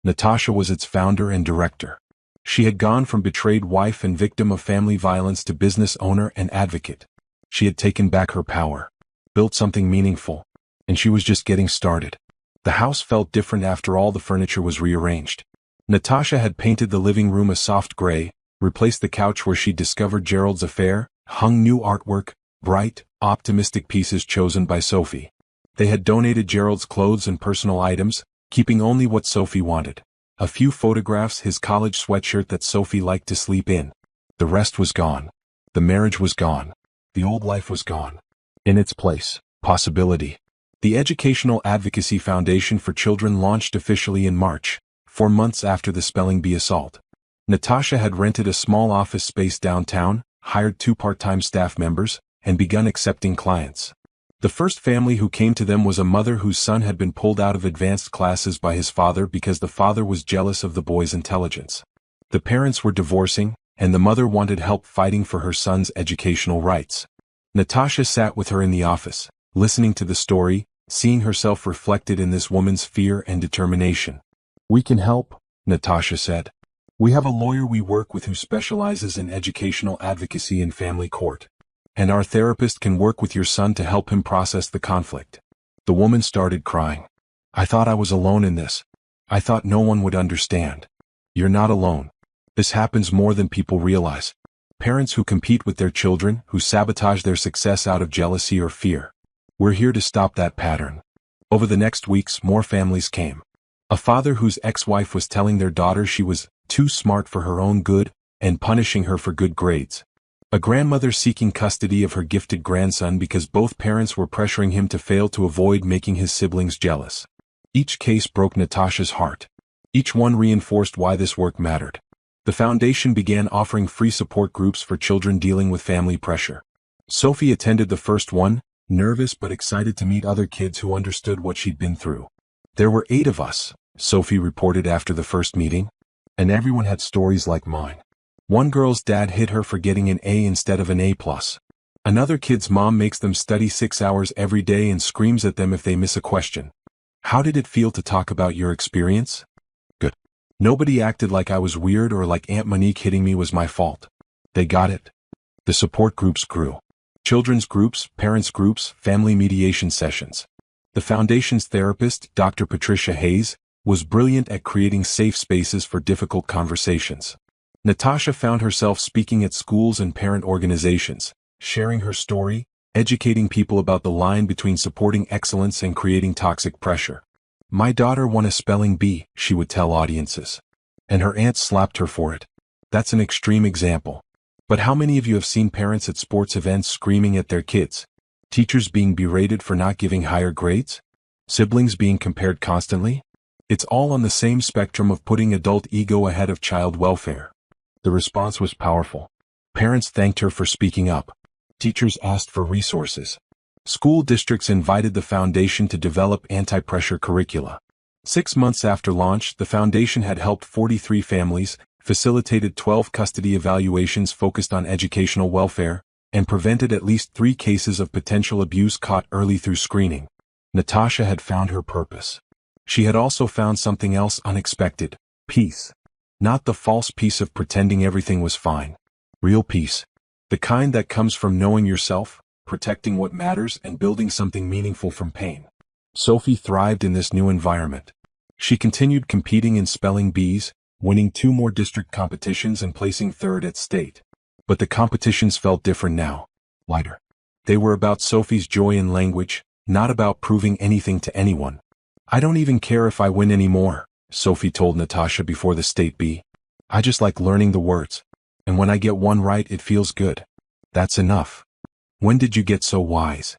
Natasha was its founder and director. She had gone from betrayed wife and victim of family violence to business owner and advocate. She had taken back her power, built something meaningful, and she was just getting started. The house felt different after all the furniture was rearranged. Natasha had painted the living room a soft gray, replaced the couch where she discovered Gerald's affair, hung new artwork, bright, optimistic pieces chosen by Sophie. They had donated Gerald's clothes and personal items, keeping only what Sophie wanted. A few photographs, his college sweatshirt that Sophie liked to sleep in. The rest was gone. The marriage was gone. The old life was gone. In its place, possibility. The Educational Advocacy Foundation for Children launched officially in March, 4 months after the SpellingBee assault. Natasha had rented a small office space downtown, hired 2 part-time staff members, and begun accepting clients. The first family who came to them was a mother whose son had been pulled out of advanced classes by his father because the father was jealous of the boy's intelligence. The parents were divorcing, and the mother wanted help fighting for her son's educational rights. Natasha sat with her in the office, listening to the story, seeing herself reflected in this woman's fear and determination. "We can help," Natasha said. "We have a lawyer we work with who specializes in educational advocacy in family court. And our therapist can work with your son to help him process the conflict." The woman started crying. "I thought I was alone in this. I thought no one would understand." "You're not alone. This happens more than people realize. Parents who compete with their children, who sabotage their success out of jealousy or fear. We're here to stop that pattern." Over the next weeks, more families came. A father whose ex-wife was telling their daughter she was too smart for her own good and punishing her for good grades. A grandmother seeking custody of her gifted grandson because both parents were pressuring him to fail to avoid making his siblings jealous. Each case broke Natasha's heart. Each one reinforced why this work mattered. The foundation began offering free support groups for children dealing with family pressure. Sophie attended the first one, nervous but excited to meet other kids who understood what she'd been through. "There were 8 of us," Sophie reported after the first meeting, "and everyone had stories like mine. One girl's dad hit her for getting an A instead of an A+. Another kid's mom makes them study 6 hours every day and screams at them if they miss a question. How did it feel to talk about your experience? Good. Nobody acted like I was weird or like Aunt Monique hitting me was my fault. They got it." The support groups grew. Children's groups, parents groups, family mediation sessions. The foundation's therapist, Dr. Patricia Hayes, was brilliant at creating safe spaces for difficult conversations. Natasha found herself speaking at schools and parent organizations, sharing her story, educating people about the line between supporting excellence and creating toxic pressure. "My daughter won a spelling bee," she would tell audiences. "And her aunt slapped her for it. That's an extreme example. But how many of you have seen parents at sports events screaming at their kids? Teachers being berated for not giving higher grades? Siblings being compared constantly? It's all on the same spectrum of putting adult ego ahead of child welfare. The response was powerful. Parents thanked her for speaking up. Teachers asked for resources. School districts invited the foundation to develop anti-pressure curricula. 6 months after launch, the foundation had helped 43 families, facilitated 12 custody evaluations focused on educational welfare, and prevented at least 3 cases of potential abuse caught early through screening. Natasha had found her purpose. She had also found something else unexpected: peace. Not the false peace of pretending everything was fine. Real peace. The kind that comes from knowing yourself, protecting what matters, and building something meaningful from pain. Sophie thrived in this new environment. She continued competing in spelling bees, winning 2 more district competitions and placing 3rd at state. But the competitions felt different now. Lighter. They were about Sophie's joy in language, not about proving anything to anyone. "I don't even care if I win anymore," Sophie told Natasha before the state bee. "I just like learning the words. And when I get one right, it feels good. That's enough." "When did you get so wise?"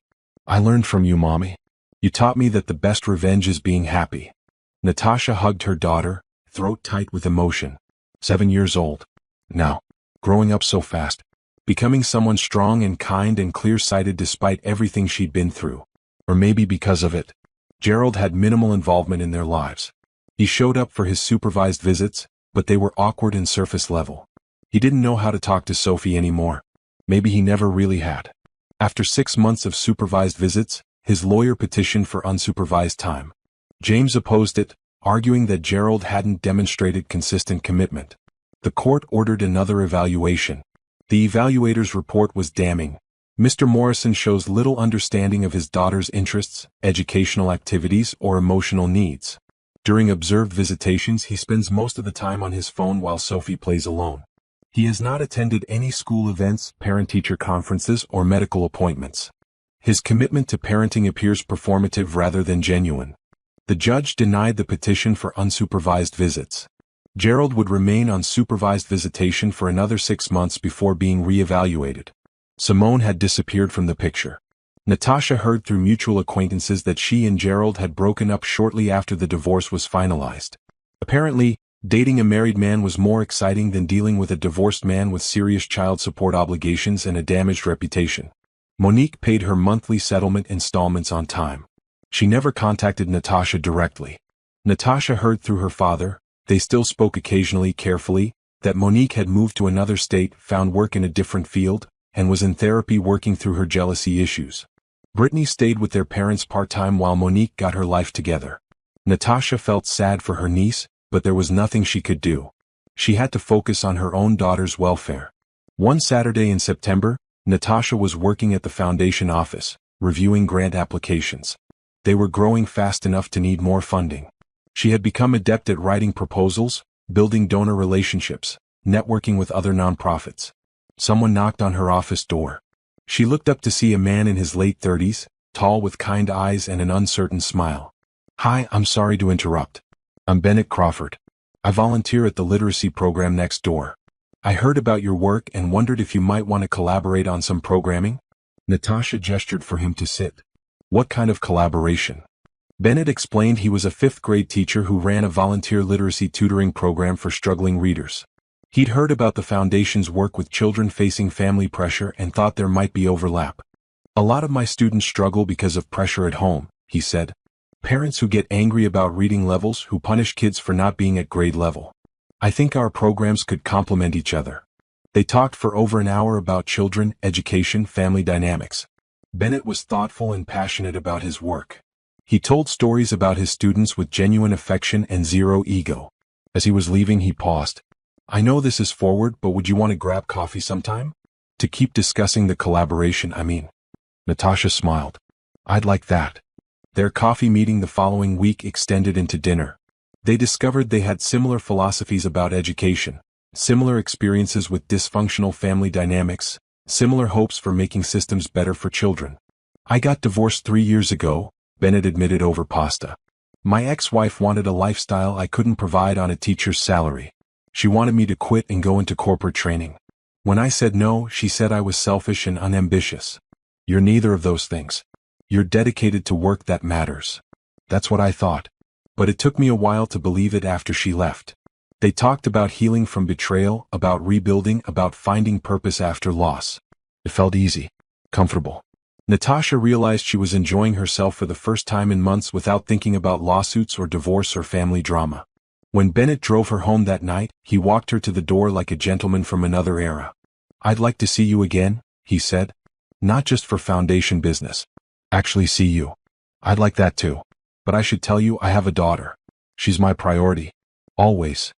"I learned from you, Mommy. You taught me that the best revenge is being happy." Natasha hugged her daughter, throat tight with emotion. 7 years old. Now, growing up so fast. Becoming someone strong and kind and clear-sighted despite everything she'd been through. Or maybe because of it. Gerald had minimal involvement in their lives. He showed up for his supervised visits, but they were awkward and surface level. He didn't know how to talk to Sophie anymore. Maybe he never really had. After 6 months of supervised visits, his lawyer petitioned for unsupervised time. James opposed it, arguing that Gerald hadn't demonstrated consistent commitment. The court ordered another evaluation. The evaluator's report was damning. Mr. Morrison shows little understanding of his daughter's interests, educational activities, or emotional needs. During observed visitations, he spends most of the time on his phone while Sophie plays alone. He has not attended any school events, parent-teacher conferences, or medical appointments. His commitment to parenting appears performative rather than genuine. The judge denied the petition for unsupervised visits. Gerald would remain on supervised visitation for another 6 months before being re-evaluated. Simone had disappeared from the picture. Natasha heard through mutual acquaintances that she and Gerald had broken up shortly after the divorce was finalized. Apparently, dating a married man was more exciting than dealing with a divorced man with serious child support obligations and a damaged reputation. Monique paid her monthly settlement installments on time. She never contacted Natasha directly. Natasha heard through her father, they still spoke occasionally carefully, that Monique had moved to another state, found work in a different field, and was in therapy working through her jealousy issues. Brittany stayed with their parents part-time while Monique got her life together. Natasha felt sad for her niece, but there was nothing she could do. She had to focus on her own daughter's welfare. One Saturday in September, Natasha was working at the foundation office, reviewing grant applications. They were growing fast enough to need more funding. She had become adept at writing proposals, building donor relationships, networking with other nonprofits. Someone knocked on her office door. She looked up to see a man in his late 30s, tall with kind eyes and an uncertain smile. "Hi, I'm sorry to interrupt. I'm Bennett Crawford. I volunteer at the literacy program next door. I heard about your work and wondered if you might want to collaborate on some programming." Natasha gestured for him to sit. "What kind of collaboration?" Bennett explained he was a 5th-grade teacher who ran a volunteer literacy tutoring program for struggling readers. He'd heard about the foundation's work with children facing family pressure and thought there might be overlap. "A lot of my students struggle because of pressure at home," he said. "Parents who get angry about reading levels, who punish kids for not being at grade level. I think our programs could complement each other." They talked for over an hour about children, education, family dynamics. Bennett was thoughtful and passionate about his work. He told stories about his students with genuine affection and zero ego. As he was leaving, he paused. "I know this is forward, but would you want to grab coffee sometime? To keep discussing the collaboration, I mean." Natasha smiled. "I'd like that." Their coffee meeting the following week extended into dinner. They discovered they had similar philosophies about education, similar experiences with dysfunctional family dynamics, similar hopes for making systems better for children. "I got divorced 3 years ago," Bennett admitted over pasta. "My ex-wife wanted a lifestyle I couldn't provide on a teacher's salary. She wanted me to quit and go into corporate training. When I said no, she said I was selfish and unambitious. You're neither of those things. You're dedicated to work that matters. That's what I thought. But it took me a while to believe it after she left. They talked about healing from betrayal, about rebuilding, about finding purpose after loss. It felt easy, comfortable. Natasha realized she was enjoying herself for the first time in months without thinking about lawsuits or divorce or family drama. When Bennett drove her home that night, he walked her to the door like a gentleman from another era. "I'd like to see you again," he said. "Not just for foundation business. Actually see you. I'd like that too. But I should tell you I have a daughter. She's my priority. Always.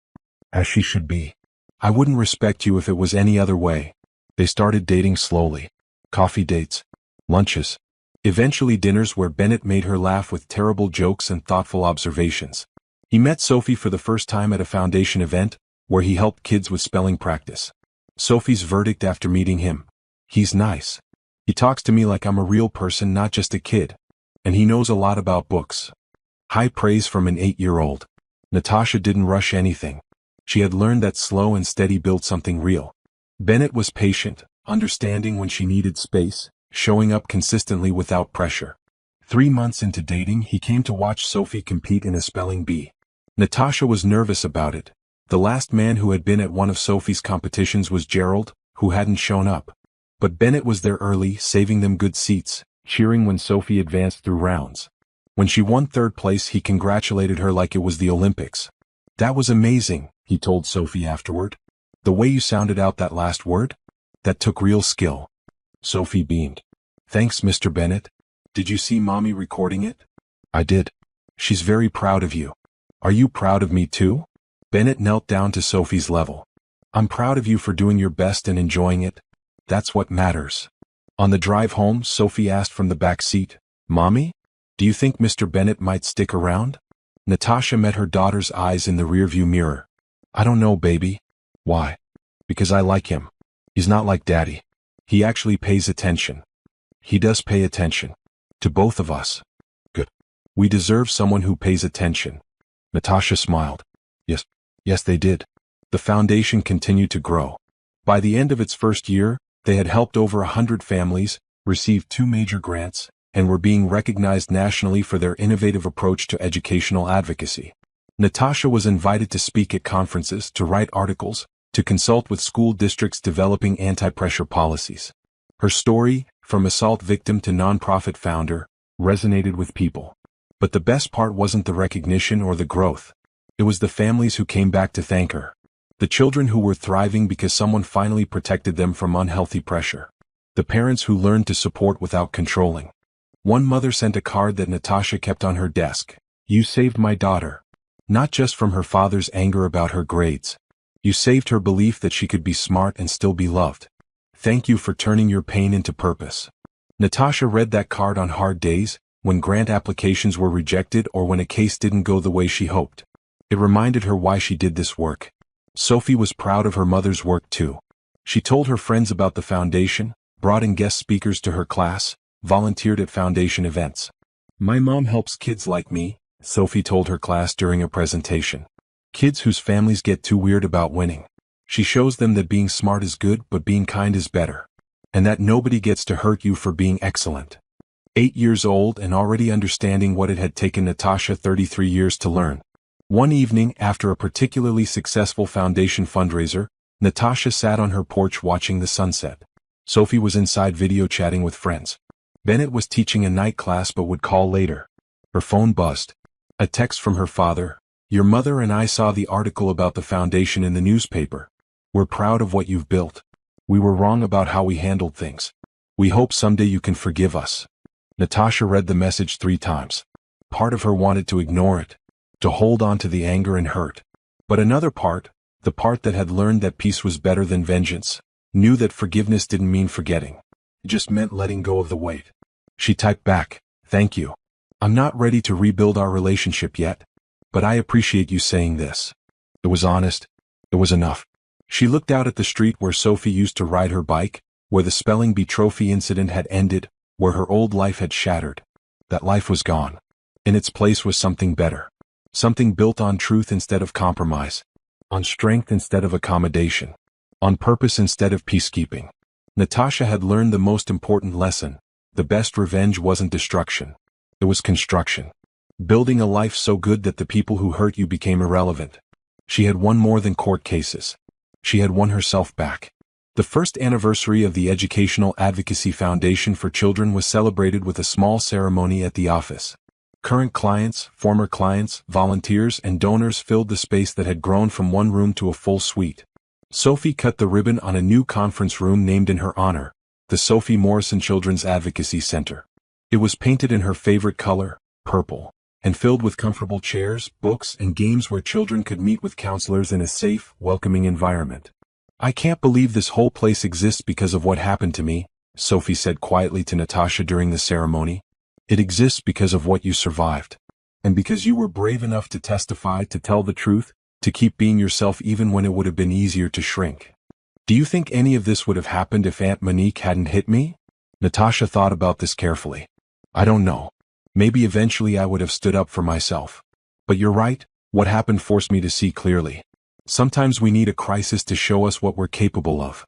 As she should be. I wouldn't respect you if it was any other way." They started dating slowly. Coffee dates. Lunches. Eventually dinners where Bennett made her laugh with terrible jokes and thoughtful observations. He met Sophie for the first time at a foundation event, where he helped kids with spelling practice. Sophie's verdict after meeting him: "He's nice. He talks to me like I'm a real person, not just a kid. And he knows a lot about books." High praise from an 8-year-old. Natasha didn't rush anything. She had learned that slow and steady built something real. Bennett was patient, understanding when she needed space, showing up consistently without pressure. 3 months into dating, he came to watch Sophie compete in a spelling bee. Natasha was nervous about it. The last man who had been at one of Sophie's competitions was Gerald, who hadn't shown up. But Bennett was there early, saving them good seats, cheering when Sophie advanced through rounds. When she won 3rd place, he congratulated her like it was the Olympics. "That was amazing," he told Sophie afterward. "The way you sounded out that last word? That took real skill." Sophie beamed. "Thanks, Mr. Bennett. Did you see Mommy recording it?" "I did. She's very proud of you." "Are you proud of me too?" Bennett knelt down to Sophie's level. "I'm proud of you for doing your best and enjoying it. That's what matters." On the drive home, Sophie asked from the back seat, "Mommy, do you think Mr. Bennett might stick around?" Natasha met her daughter's eyes in the rearview mirror. "I don't know, baby." "Why?" "Because I like him. He's not like Daddy. He actually pays attention." "He does pay attention. To both of us." "Good. We deserve someone who pays attention." Natasha smiled. Yes, they did. The foundation continued to grow. By the end of its first year, they had helped over 100 families, received 2 major grants, and were being recognized nationally for their innovative approach to educational advocacy. Natasha was invited to speak at conferences, to write articles, to consult with school districts developing anti-pressure policies. Her story, from assault victim to nonprofit founder, resonated with people. But the best part wasn't the recognition or the growth. It was the families who came back to thank her. The children who were thriving because someone finally protected them from unhealthy pressure. The parents who learned to support without controlling. One mother sent a card that Natasha kept on her desk. "You saved my daughter." Not just from her father's anger about her grades. You saved her belief that she could be smart and still be loved. Thank you for turning your pain into purpose. Natasha read that card on hard days, when grant applications were rejected or when a case didn't go the way she hoped. It reminded her why she did this work. Sophie was proud of her mother's work too. She told her friends about the foundation, brought in guest speakers to her class, volunteered at foundation events. "My mom helps kids like me," Sophie told her class during a presentation. "Kids whose families get too weird about winning. She shows them that being smart is good but being kind is better. And that nobody gets to hurt you for being excellent." 8 years old and already understanding what it had taken Natasha 33 years to learn. One evening, after a particularly successful foundation fundraiser, Natasha sat on her porch watching the sunset. Sophie was inside video chatting with friends. Bennett was teaching a night class but would call later. Her phone buzzed. A text from her father: "Your mother and I saw the article about the foundation in the newspaper. We're proud of what you've built. We were wrong about how we handled things. We hope someday you can forgive us." Natasha read the message 3 times. Part of her wanted to ignore it, to hold on to the anger and hurt. But another part, the part that had learned that peace was better than vengeance, knew that forgiveness didn't mean forgetting. It just meant letting go of the weight. She typed back, "Thank you. I'm not ready to rebuild our relationship yet, but I appreciate you saying this." It was honest. It was enough. She looked out at the street where Sophie used to ride her bike, where the SpellingBee trophy incident had ended, where her old life had shattered. That life was gone. In its place was something better. Something built on truth instead of compromise. On strength instead of accommodation. On purpose instead of peacekeeping. Natasha had learned the most important lesson. The best revenge wasn't destruction. It was construction. Building a life so good that the people who hurt you became irrelevant. She had won more than court cases. She had won herself back. The first anniversary of the Educational Advocacy Foundation for Children was celebrated with a small ceremony at the office. Current clients, former clients, volunteers, and donors filled the space that had grown from one room to a full suite. Sophie cut the ribbon on a new conference room named in her honor, the Sophie Morrison Children's Advocacy Center. It was painted in her favorite color, purple, and filled with comfortable chairs, books, and games where children could meet with counselors in a safe, welcoming environment. "I can't believe this whole place exists because of what happened to me," Sophie said quietly to Natasha during the ceremony. "It exists because of what you survived. And because you were brave enough to testify, to tell the truth, to keep being yourself even when it would have been easier to shrink. Do you think any of this would have happened if Aunt Monique hadn't hit me?" Natasha thought about this carefully. "I don't know. Maybe eventually I would have stood up for myself. But you're right, what happened forced me to see clearly. Sometimes we need a crisis to show us what we're capable of.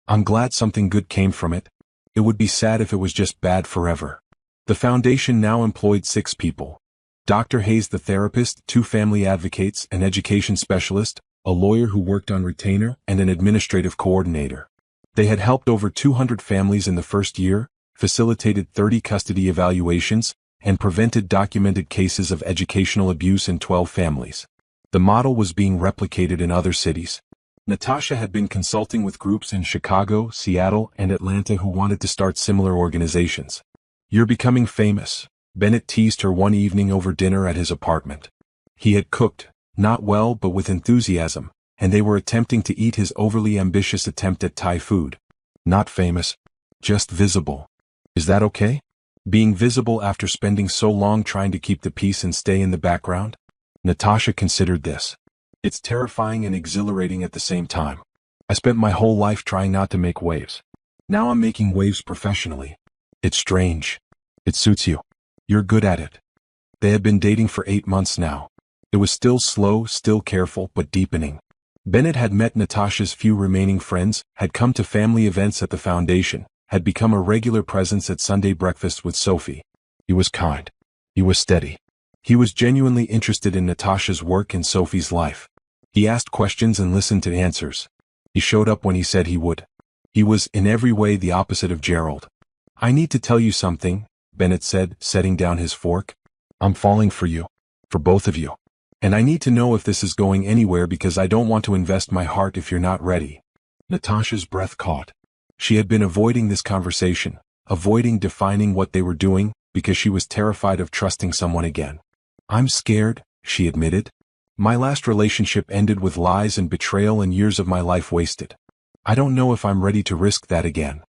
I'm glad something good came from it. It would be sad if it was just bad forever." The foundation now employed 6 people. Dr. Hayes the therapist, 2 family advocates, an education specialist, a lawyer who worked on retainer, and an administrative coordinator. They had helped over 200 families in the first year, facilitated 30 custody evaluations, and prevented documented cases of educational abuse in 12 families. The model was being replicated in other cities. Natasha had been consulting with groups in Chicago, Seattle, and Atlanta who wanted to start similar organizations. "You're becoming famous," Bennett teased her one evening over dinner at his apartment. He had cooked, not well but with enthusiasm, and they were attempting to eat his overly ambitious attempt at Thai food. "Not famous, just visible. Is that okay? Being visible after spending so long trying to keep the peace and stay in the background?" Natasha considered this. "It's terrifying and exhilarating at the same time. I spent my whole life trying not to make waves. Now I'm making waves professionally. It's strange. It suits you. You're good at it." They had been dating for 8 months now. It was still slow, still careful, but deepening. Bennett had met Natasha's few remaining friends, had come to family events at the foundation, had become a regular presence at Sunday breakfast with Sophie. He was kind. He was steady. He was genuinely interested in Natasha's work and Sophie's life. He asked questions and listened to answers. He showed up when he said he would. He was, in every way, the opposite of Gerald. "I need to tell you something," Bennett said, setting down his fork. "I'm falling for you. For both of you. And I need to know if this is going anywhere because I don't want to invest my heart if you're not ready." Natasha's breath caught. She had been avoiding this conversation, avoiding defining what they were doing, because she was terrified of trusting someone again. "I'm scared," she admitted. "My last relationship ended with lies and betrayal and years of my life wasted. I don't know if I'm ready to risk that again.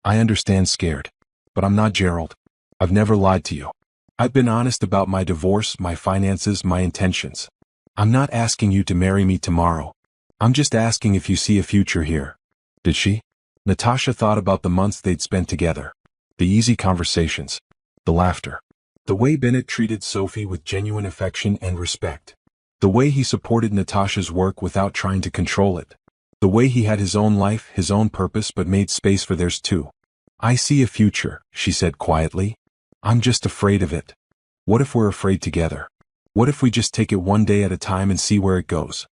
I understand scared. But I'm not Gerald. I've never lied to you. I've been honest about my divorce, my finances, my intentions. I'm not asking you to marry me tomorrow. I'm just asking if you see a future here." Did she? Natasha thought about the months they'd spent together. The easy conversations. The laughter. The way Bennett treated Sophie with genuine affection and respect. The way he supported Natasha's work without trying to control it. The way he had his own life, his own purpose, but made space for theirs too. "I see a future," she said quietly. "I'm just afraid of it. What if we're afraid together? What if we just take it one day at a time and see where it goes?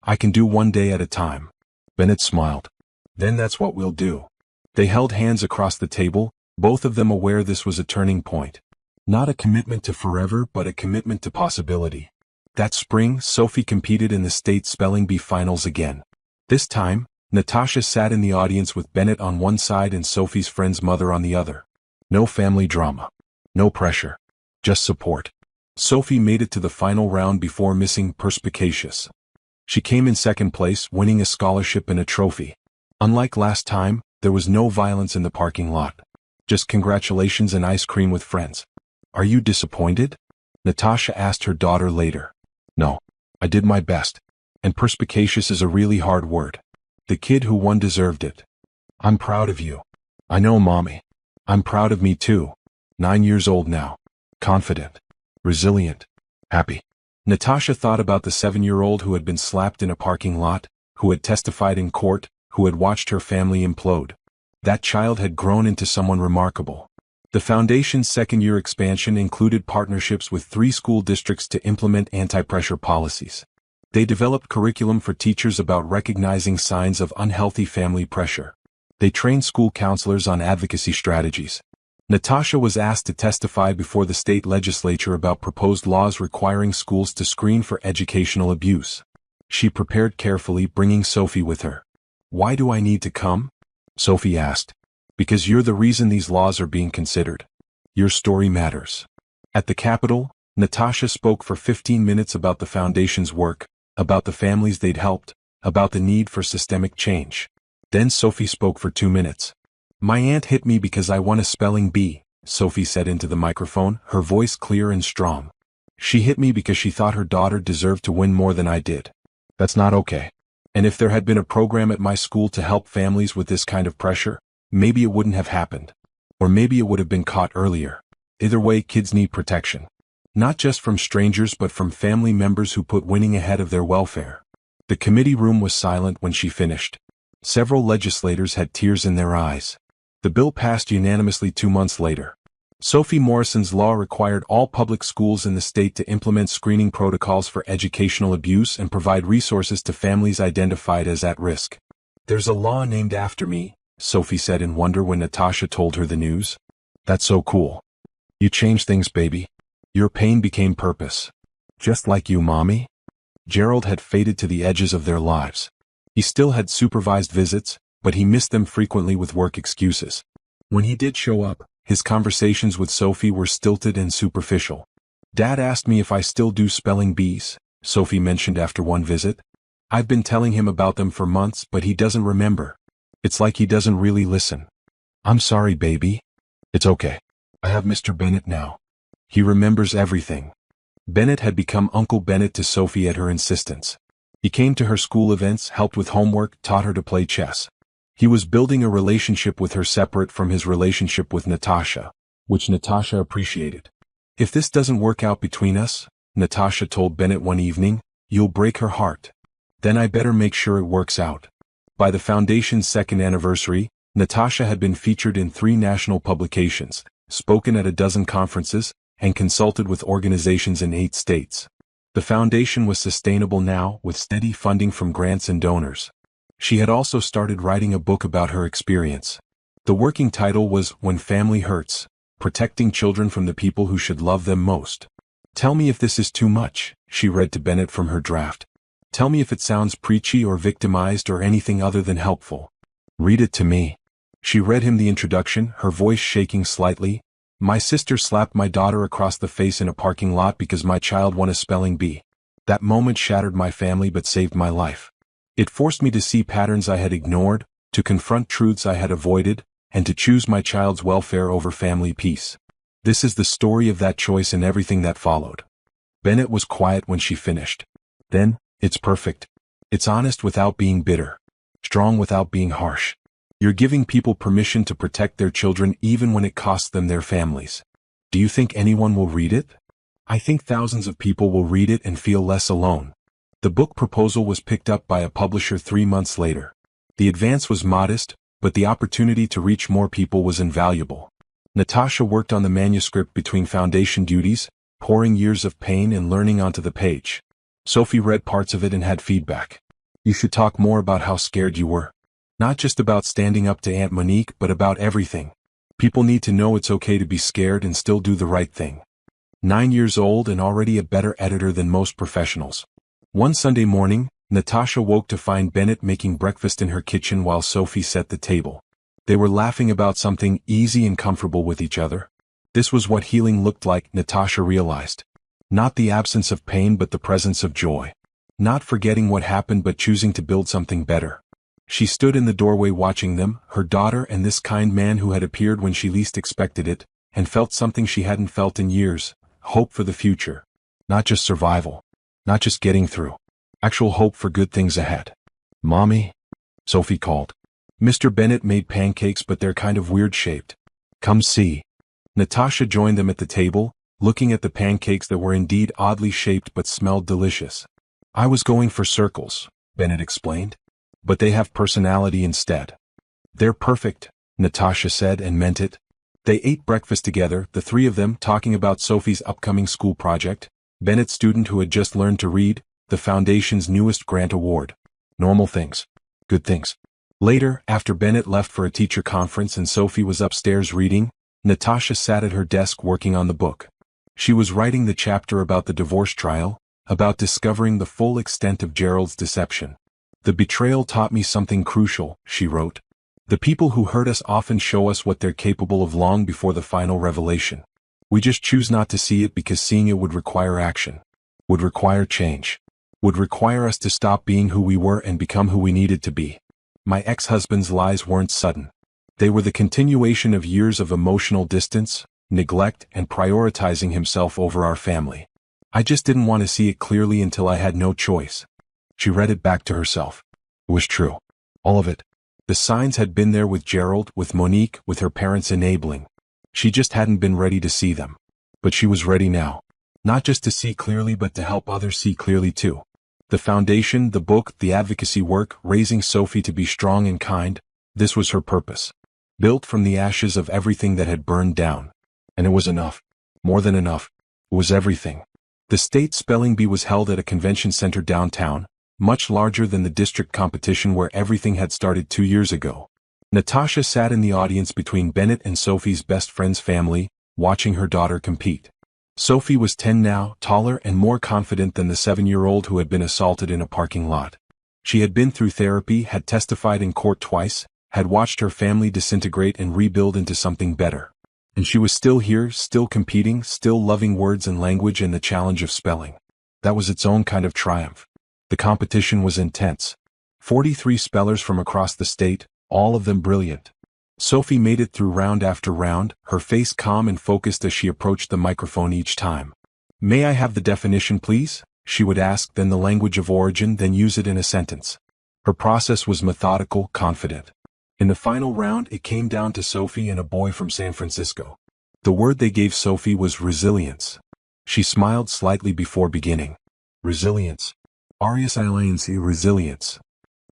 I can do one day at a time." Bennett smiled. "Then that's what we'll do." They held hands across the table, both of them aware this was a turning point. Not a commitment to forever, but a commitment to possibility. That spring, Sophie competed in the state spelling bee finals again. This time, Natasha sat in the audience with Bennett on one side and Sophie's friend's mother on the other. No family drama. No pressure. Just support. Sophie made it to the final round before missing perspicacious. She came in second place, winning a scholarship and a trophy. Unlike last time, there was no violence in the parking lot. Just congratulations and ice cream with friends. "Are you disappointed?" Natasha asked her daughter later. "No. I did my best. And perspicacious is a really hard word. The kid who won deserved it. I'm proud of you." "I know, Mommy. I'm proud of me too. 9 years old now. Confident. Resilient. Happy." Natasha thought about the 7-year-old who had been slapped in a parking lot, who had testified in court, who had watched her family implode. That child had grown into someone remarkable. The foundation's second-year expansion included partnerships with 3 school districts to implement anti-pressure policies. They developed curriculum for teachers about recognizing signs of unhealthy family pressure. They trained school counselors on advocacy strategies. Natasha was asked to testify before the state legislature about proposed laws requiring schools to screen for educational abuse. She prepared carefully, bringing Sophie with her. "Why do I need to come?" Sophie asked. "Because you're the reason these laws are being considered. Your story matters." At the Capitol, Natasha spoke for 15 minutes about the foundation's work, about the families they'd helped, about the need for systemic change. Then Sophie spoke for 2 minutes. "My aunt hit me because I won a spelling bee," Sophie said into the microphone, her voice clear and strong. "She hit me because she thought her daughter deserved to win more than I did. That's not okay. And if there had been a program at my school to help families with this kind of pressure, maybe it wouldn't have happened. Or maybe it would have been caught earlier. Either way, kids need protection. Not just from strangers but from family members who put winning ahead of their welfare." The committee room was silent when she finished. Several legislators had tears in their eyes. The bill passed unanimously 2 months later. Sophie Morrison's law required all public schools in the state to implement screening protocols for educational abuse and provide resources to families identified as at risk. "There's a law named after me," Sophie said in wonder when Natasha told her the news. "That's so cool. You changed things, baby. Your pain became purpose. Just like you, Mommy." Gerald had faded to the edges of their lives. He still had supervised visits, but he missed them frequently with work excuses. When he did show up, his conversations with Sophie were stilted and superficial. "Dad asked me if I still do spelling bees," Sophie mentioned after one visit. "I've been telling him about them for months, but he doesn't remember. It's like he doesn't really listen." "I'm sorry, baby. It's okay. I have Mr. Bennett now. He remembers everything." Bennett had become Uncle Bennett to Sophie at her insistence. He came to her school events, helped with homework, taught her to play chess. He was building a relationship with her separate from his relationship with Natasha, which Natasha appreciated. "If this doesn't work out between us," Natasha told Bennett one evening, "you'll break her heart. Then I better make sure it works out." By the foundation's second anniversary, Natasha had been featured in 3 national publications, spoken at a dozen conferences, and consulted with organizations in 8 states. The foundation was sustainable now, with steady funding from grants and donors. She had also started writing a book about her experience. The working title was When Family Hurts: Protecting Children from the People Who Should Love Them Most. "Tell me if this is too much," she read to Bennett from her draft. "Tell me if it sounds preachy or victimized or anything other than helpful. Read it to me." She read him the introduction, her voice shaking slightly. "My sister slapped my daughter across the face in a parking lot because my child won a spelling bee. That moment shattered my family but saved my life. It forced me to see patterns I had ignored, to confront truths I had avoided, and to choose my child's welfare over family peace. This is the story of that choice and everything that followed." Bennett was quiet when she finished. "Then, it's perfect. It's honest without being bitter. Strong without being harsh. You're giving people permission to protect their children even when it costs them their families. Do you think anyone will read it? I think thousands of people will read it and feel less alone." The book proposal was picked up by a publisher 3 months later. The advance was modest, but the opportunity to reach more people was invaluable. Natasha worked on the manuscript between foundation duties, pouring years of pain and learning onto the page. Sophie read parts of it and had feedback. "You should talk more about how scared you were. Not just about standing up to Aunt Monique, but about everything. People need to know it's okay to be scared and still do the right thing." 9 years old and already a better editor than most professionals. One Sunday morning, Natasha woke to find Bennett making breakfast in her kitchen while Sophie set the table. They were laughing about something easy and comfortable with each other. This was what healing looked like, Natasha realized. Not the absence of pain but the presence of joy. Not forgetting what happened but choosing to build something better. She stood in the doorway watching them, her daughter and this kind man who had appeared when she least expected it, and felt something she hadn't felt in years: hope for the future. Not just survival. Not just getting through. Actual hope for good things ahead. "Mommy?" Sophie called. Mr. Bennett made pancakes, but they're kind of weird shaped. "Come see." Natasha joined them at the table, looking at the pancakes that were indeed oddly shaped but smelled delicious. "I was going for circles," Bennett explained. "But they have personality instead." "They're perfect," Natasha said and meant it. They ate breakfast together, the three of them talking about Sophie's upcoming school project, Bennett's student who had just learned to read, the foundation's newest grant award. Normal things. Good things. Later, after Bennett left for a teacher conference and Sophie was upstairs reading, Natasha sat at her desk working on the book. She was writing the chapter about the divorce trial, about discovering the full extent of Gerald's deception. The betrayal taught me something crucial, she wrote. The people who hurt us often show us what they're capable of long before the final revelation. We just choose not to see it because seeing it would require action, would require change, would require us to stop being who we were and become who we needed to be. My ex-husband's lies weren't sudden. They were the continuation of years of emotional distance, neglect, and prioritizing himself over our family. I just didn't want to see it clearly until I had no choice. She read it back to herself. It was true. All of it. The signs had been there with Gerald, with Monique, with her parents enabling. She just hadn't been ready to see them. But she was ready now. Not just to see clearly but to help others see clearly too. The foundation, the book, the advocacy work, raising Sophie to be strong and kind, this was her purpose. Built from the ashes of everything that had burned down. And it was enough. More than enough. It was everything. The state spelling bee was held at a convention center downtown, much larger than the district competition where everything had started 2 years ago. Natasha sat in the audience between Bennett and Sophie's best friend's family, watching her daughter compete. Sophie was 10 now, taller and more confident than the 7-year-old who had been assaulted in a parking lot. She had been through therapy, had testified in court twice, had watched her family disintegrate and rebuild into something better. And she was still here, still competing, still loving words and language and the challenge of spelling. That was its own kind of triumph. The competition was intense. 43 spellers from across the state, all of them brilliant. Sophie made it through round after round, her face calm and focused as she approached the microphone each time. "May I have the definition, please?" she would ask, then the language of origin, then use it in a sentence. Her process was methodical, confident. In the final round, it came down to Sophie and a boy from San Francisco. The word they gave Sophie was resilience. She smiled slightly before beginning. Resilience. Resilience.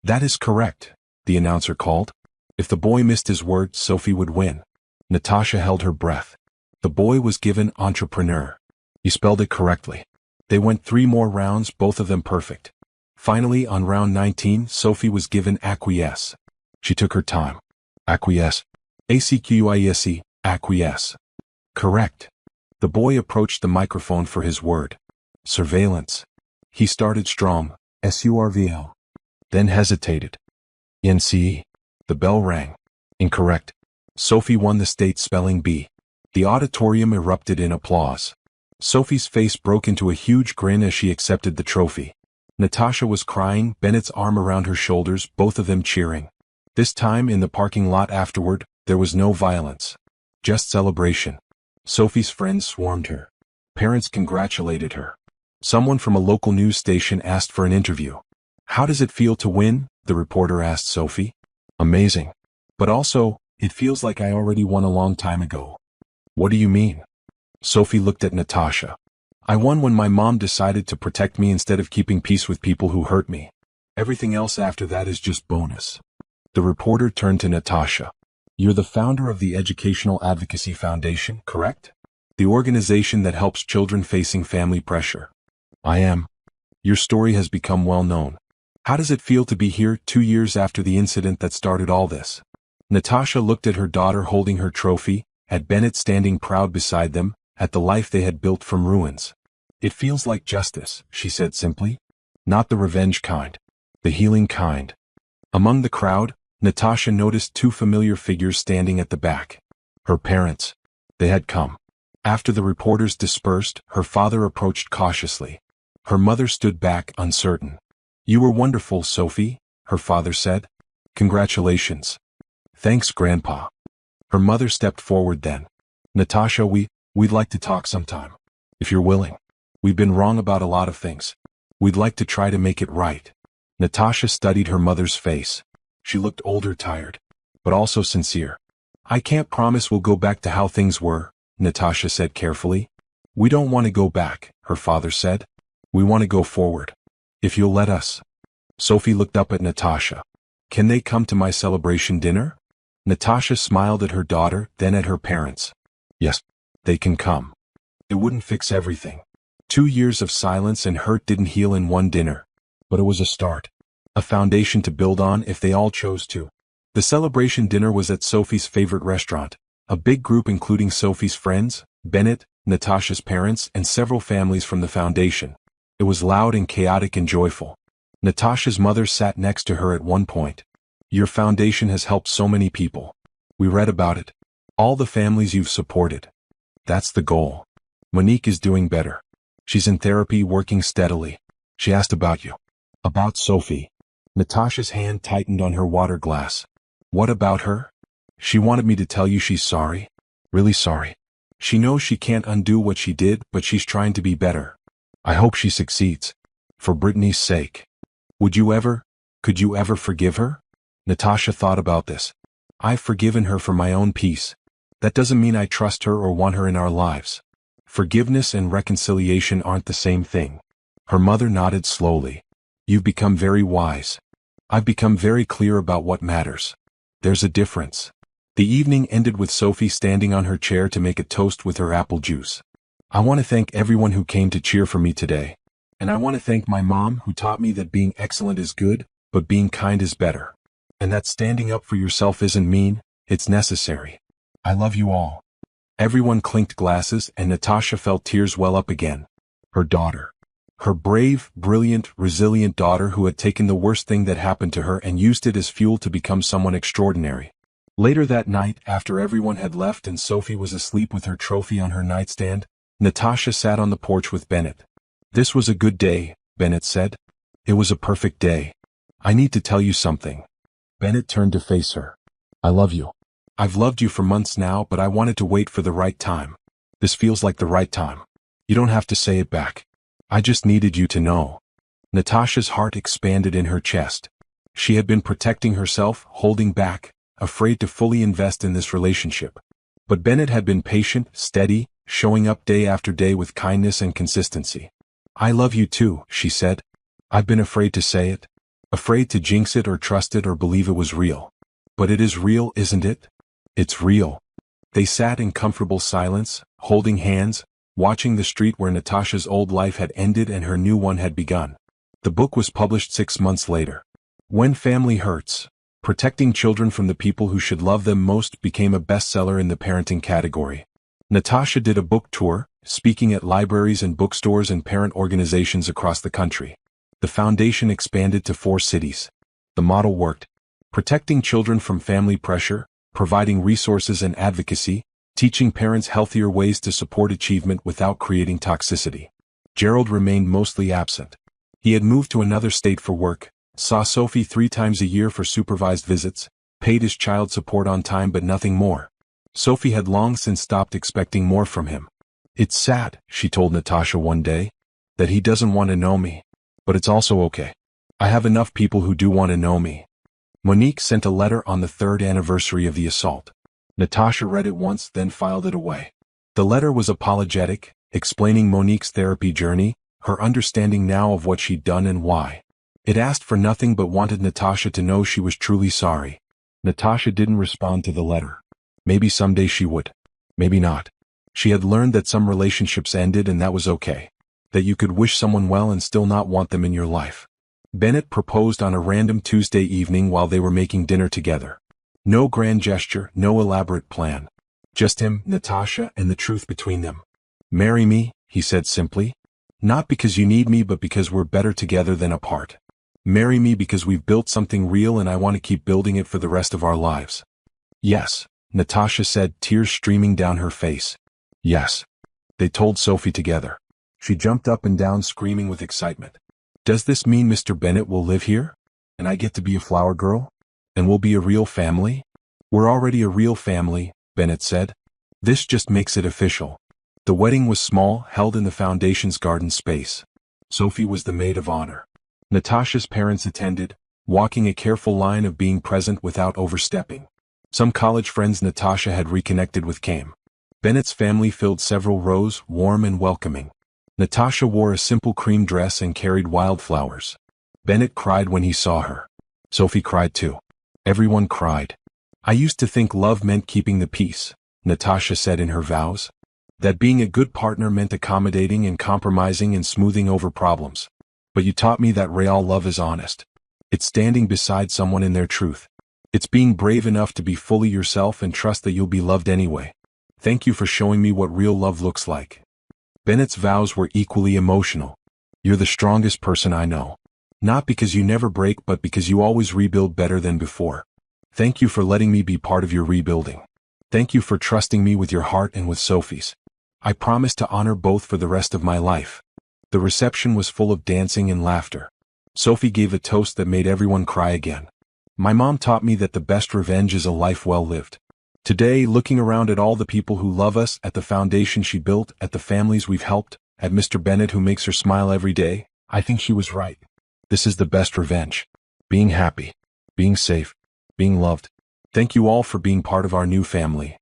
"That is correct," the announcer called. If the boy missed his word, Sophie would win. Natasha held her breath. The boy was given entrepreneur. He spelled it correctly. They went 3 more rounds, both of them perfect. Finally, on round 19, Sophie was given acquiesce. She took her time. Acquiesce. Acquiesce. Acquiesce. Correct. The boy approached the microphone for his word. Surveillance. He started strong, surveil. Then hesitated. NCE. The bell rang. Incorrect. Sophie won the state spelling bee. The auditorium erupted in applause. Sophie's face broke into a huge grin as she accepted the trophy. Natasha was crying, Bennett's arm around her shoulders, both of them cheering. This time, in the parking lot afterward, there was no violence. Just celebration. Sophie's friends swarmed her. Parents congratulated her. Someone from a local news station asked for an interview. "How does it feel to win?" the reporter asked Sophie. "Amazing. But also, it feels like I already won a long time ago." "What do you mean?" Sophie looked at Natasha. "I won when my mom decided to protect me instead of keeping peace with people who hurt me. Everything else after that is just bonus." The reporter turned to Natasha. "You're the founder of the Educational Advocacy Foundation, correct? The organization that helps children facing family pressure." "I am. Your story has become well known. How does it feel to be here 2 years after the incident that started all this?" Natasha looked at her daughter holding her trophy, at Bennett standing proud beside them, at the life they had built from ruins. "It feels like justice," she said simply. "Not the revenge kind. The healing kind." Among the crowd, Natasha noticed 2 familiar figures standing at the back. Her parents. They had come. After the reporters dispersed, her father approached cautiously. Her mother stood back, uncertain. "You were wonderful, Sophie," her father said. "Congratulations." "Thanks, Grandpa." Her mother stepped forward then. "Natasha, we'd like to talk sometime. If you're willing. We've been wrong about a lot of things. We'd like to try to make it right." Natasha studied her mother's face. She looked older, tired, but also sincere. "I can't promise we'll go back to how things were," Natasha said carefully. "We don't want to go back," her father said. "We want to go forward. If you'll let us." Sophie looked up at Natasha. "Can they come to my celebration dinner?" Natasha smiled at her daughter, then at her parents. Yes, they can come. It wouldn't fix everything. 2 years of silence and hurt didn't heal in one dinner. But it was a start. A foundation to build on if they all chose to. The celebration dinner was at Sophie's favorite restaurant. A big group including Sophie's friends, Bennett, Natasha's parents, and several families from the foundation. It was loud and chaotic and joyful. Natasha's mother sat next to her at one point. Your foundation has helped so many people. We read about it. All the families you've supported. That's the goal. Monique is doing better. She's in therapy, working steadily. She asked about you. About Sophie. Natasha's hand tightened on her water glass. What about her? She wanted me to tell you she's sorry. Really sorry. She knows she can't undo what she did, but she's trying to be better. I hope she succeeds. For Brittany's sake. Could you ever forgive her? Natasha thought about this. I've forgiven her for my own peace. That doesn't mean I trust her or want her in our lives. Forgiveness and reconciliation aren't the same thing. Her mother nodded slowly. You've become very wise. I've become very clear about what matters. There's a difference. The evening ended with Sophie standing on her chair to make a toast with her apple juice. I want to thank everyone who came to cheer for me today. And I want to thank my mom who taught me that being excellent is good, but being kind is better. And that standing up for yourself isn't mean, it's necessary. I love you all. Everyone clinked glasses and Natasha felt tears well up again. Her daughter. Her brave, brilliant, resilient daughter who had taken the worst thing that happened to her and used it as fuel to become someone extraordinary. Later that night, after everyone had left and Sophie was asleep with her trophy on her nightstand, Natasha sat on the porch with Bennett. This was a good day, Bennett said. It was a perfect day. I need to tell you something. Bennett turned to face her. I love you. I've loved you for months now, but I wanted to wait for the right time. This feels like the right time. You don't have to say it back. I just needed you to know. Natasha's heart expanded in her chest. She had been protecting herself, holding back, afraid to fully invest in this relationship. But Bennett had been patient, steady, showing up day after day with kindness and consistency. I love you too, she said. I've been afraid to say it. Afraid to jinx it or trust it or believe it was real. But it is real, isn't it? It's real. They sat in comfortable silence, holding hands, watching the street where Natasha's old life had ended and her new one had begun. The book was published 6 months later. When Family Hurts, Protecting Children from the People Who Should Love Them Most became a bestseller in the parenting category. Natasha did a book tour, speaking at libraries and bookstores and parent organizations across the country. The foundation expanded to 4 cities. The model worked. Protecting children from family pressure, providing resources and advocacy, teaching parents healthier ways to support achievement without creating toxicity. Gerald remained mostly absent. He had moved to another state for work, saw Sophie 3 times a year for supervised visits, paid his child support on time but nothing more. Sophie had long since stopped expecting more from him. It's sad, she told Natasha one day, that he doesn't want to know me. But it's also okay. I have enough people who do want to know me. Monique sent a letter on the 3rd anniversary of the assault. Natasha read it once, then filed it away. The letter was apologetic, explaining Monique's therapy journey, her understanding now of what she'd done and why. It asked for nothing but wanted Natasha to know she was truly sorry. Natasha didn't respond to the letter. Maybe someday she would. Maybe not. She had learned that some relationships ended and that was okay. That you could wish someone well and still not want them in your life. Bennett proposed on a random Tuesday evening while they were making dinner together. No grand gesture, no elaborate plan. Just him, Natasha, and the truth between them. Marry me, he said simply. Not because you need me but because we're better together than apart. Marry me because we've built something real and I want to keep building it for the rest of our lives. Yes, Natasha said, tears streaming down her face. Yes. They told Sophie together. She jumped up and down screaming with excitement. Does this mean Mr. Bennett will live here? And I get to be a flower girl? And we'll be a real family? We're already a real family, Bennett said. This just makes it official. The wedding was small, held in the foundation's garden space. Sophie was the maid of honor. Natasha's parents attended, walking a careful line of being present without overstepping. Some college friends Natasha had reconnected with came. Bennett's family filled several rows, warm and welcoming. Natasha wore a simple cream dress and carried wildflowers. Bennett cried when he saw her. Sophie cried too. Everyone cried. I used to think love meant keeping the peace, Natasha said in her vows. That being a good partner meant accommodating and compromising and smoothing over problems. But you taught me that real love is honest. It's standing beside someone in their truth. It's being brave enough to be fully yourself and trust that you'll be loved anyway. Thank you for showing me what real love looks like. Bennett's vows were equally emotional. You're the strongest person I know. Not because you never break, but because you always rebuild better than before. Thank you for letting me be part of your rebuilding. Thank you for trusting me with your heart and with Sophie's. I promise to honor both for the rest of my life. The reception was full of dancing and laughter. Sophie gave a toast that made everyone cry again. My mom taught me that the best revenge is a life well lived. Today, looking around at all the people who love us, at the foundation she built, at the families we've helped, at Mr. Bennett who makes her smile every day, I think she was right. This is the best revenge. Being happy, being safe, being loved. Thank you all for being part of our new family.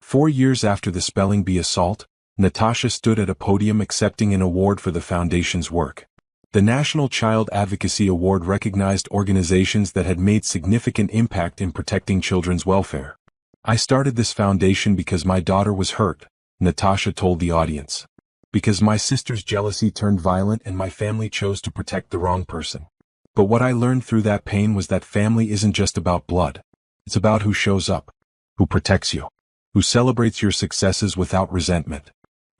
4 years after the SpellingBee assault, Natasha stood at a podium accepting an award for the foundation's work. The National Child Advocacy Award recognized organizations that had made significant impact in protecting children's welfare. I started this foundation because my daughter was hurt, Natasha told the audience. Because my sister's jealousy turned violent and my family chose to protect the wrong person. But what I learned through that pain was that family isn't just about blood. It's about who shows up, who protects you, who celebrates your successes without resentment,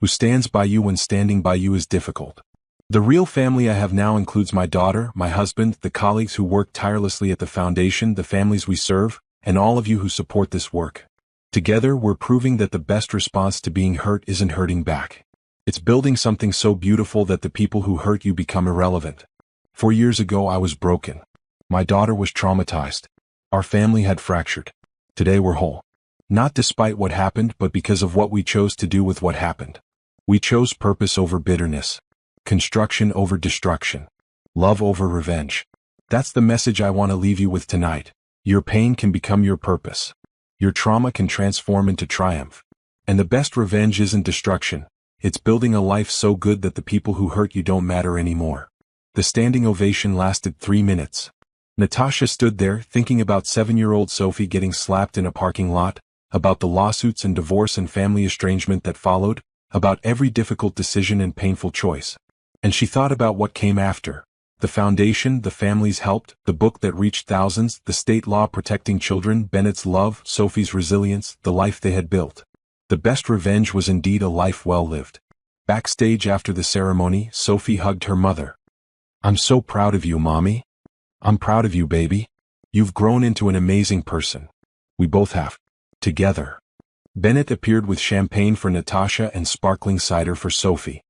who stands by you when standing by you is difficult. The real family I have now includes my daughter, my husband, the colleagues who work tirelessly at the foundation, the families we serve, and all of you who support this work. Together, we're proving that the best response to being hurt isn't hurting back. It's building something so beautiful that the people who hurt you become irrelevant. 4 years ago, I was broken. My daughter was traumatized. Our family had fractured. Today, we're whole. Not despite what happened, but because of what we chose to do with what happened. We chose purpose over bitterness, construction over destruction, love over revenge. That's the message I want to leave you with tonight. Your pain can become your purpose. Your trauma can transform into triumph. And the best revenge isn't destruction. It's building a life so good that the people who hurt you don't matter anymore. The standing ovation lasted 3 minutes. Natasha stood there thinking about 7-year-old Sophie getting slapped in a parking lot, about the lawsuits and divorce and family estrangement that followed, about every difficult decision and painful choice. And she thought about what came after. The foundation the families helped, the book that reached thousands, the state law protecting children, Bennett's love, Sophie's resilience, the life they had built. The best revenge was indeed a life well lived. Backstage after the ceremony, Sophie hugged her mother. I'm so proud of you, Mommy. I'm proud of you, baby. You've grown into an amazing person. We both have. Together. Bennett appeared with champagne for Natasha and sparkling cider for Sophie.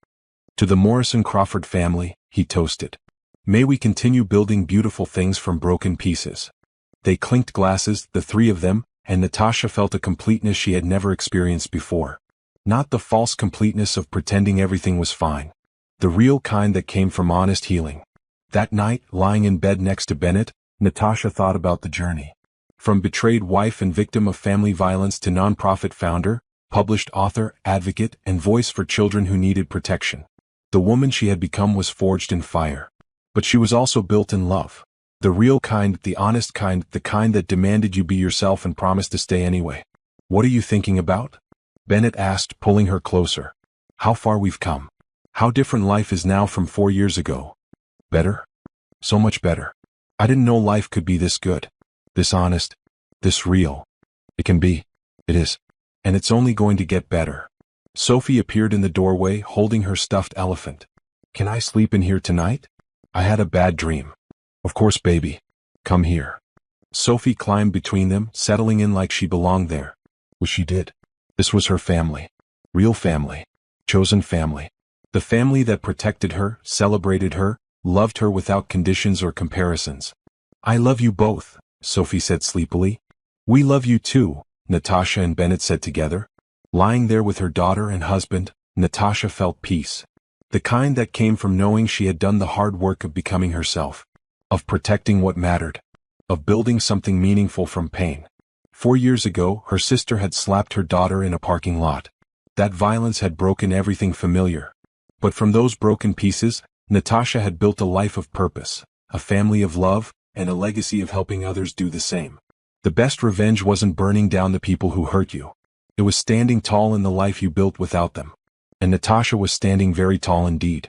To the Morrison Crawford family, he toasted. May we continue building beautiful things from broken pieces. They clinked glasses, the three of them, and Natasha felt a completeness she had never experienced before. Not the false completeness of pretending everything was fine. The real kind that came from honest healing. That night, lying in bed next to Bennett, Natasha thought about the journey. From betrayed wife and victim of family violence to nonprofit founder, published author, advocate, and voice for children who needed protection. The woman she had become was forged in fire. But she was also built in love. The real kind, the honest kind, the kind that demanded you be yourself and promised to stay anyway. What are you thinking about? Bennett asked, pulling her closer. How far we've come. How different life is now from 4 years ago. Better? So much better. I didn't know life could be this good. This honest. This real. It can be. It is. And it's only going to get better. Sophie appeared in the doorway, holding her stuffed elephant. Can I sleep in here tonight? I had a bad dream. Of course, baby. Come here. Sophie climbed between them, settling in like she belonged there. Which she did. This was her family. Real family. Chosen family. The family that protected her, celebrated her, loved her without conditions or comparisons. I love you both, Sophie said sleepily. We love you too, Natasha and Bennett said together. Lying there with her daughter and husband, Natasha felt peace. The kind that came from knowing she had done the hard work of becoming herself. Of protecting what mattered. Of building something meaningful from pain. 4 years ago, her sister had slapped her daughter in a parking lot. That violence had broken everything familiar. But from those broken pieces, Natasha had built a life of purpose, a family of love, and a legacy of helping others do the same. The best revenge wasn't burning down the people who hurt you. It was standing tall in the life you built without them. And Natasha was standing very tall indeed.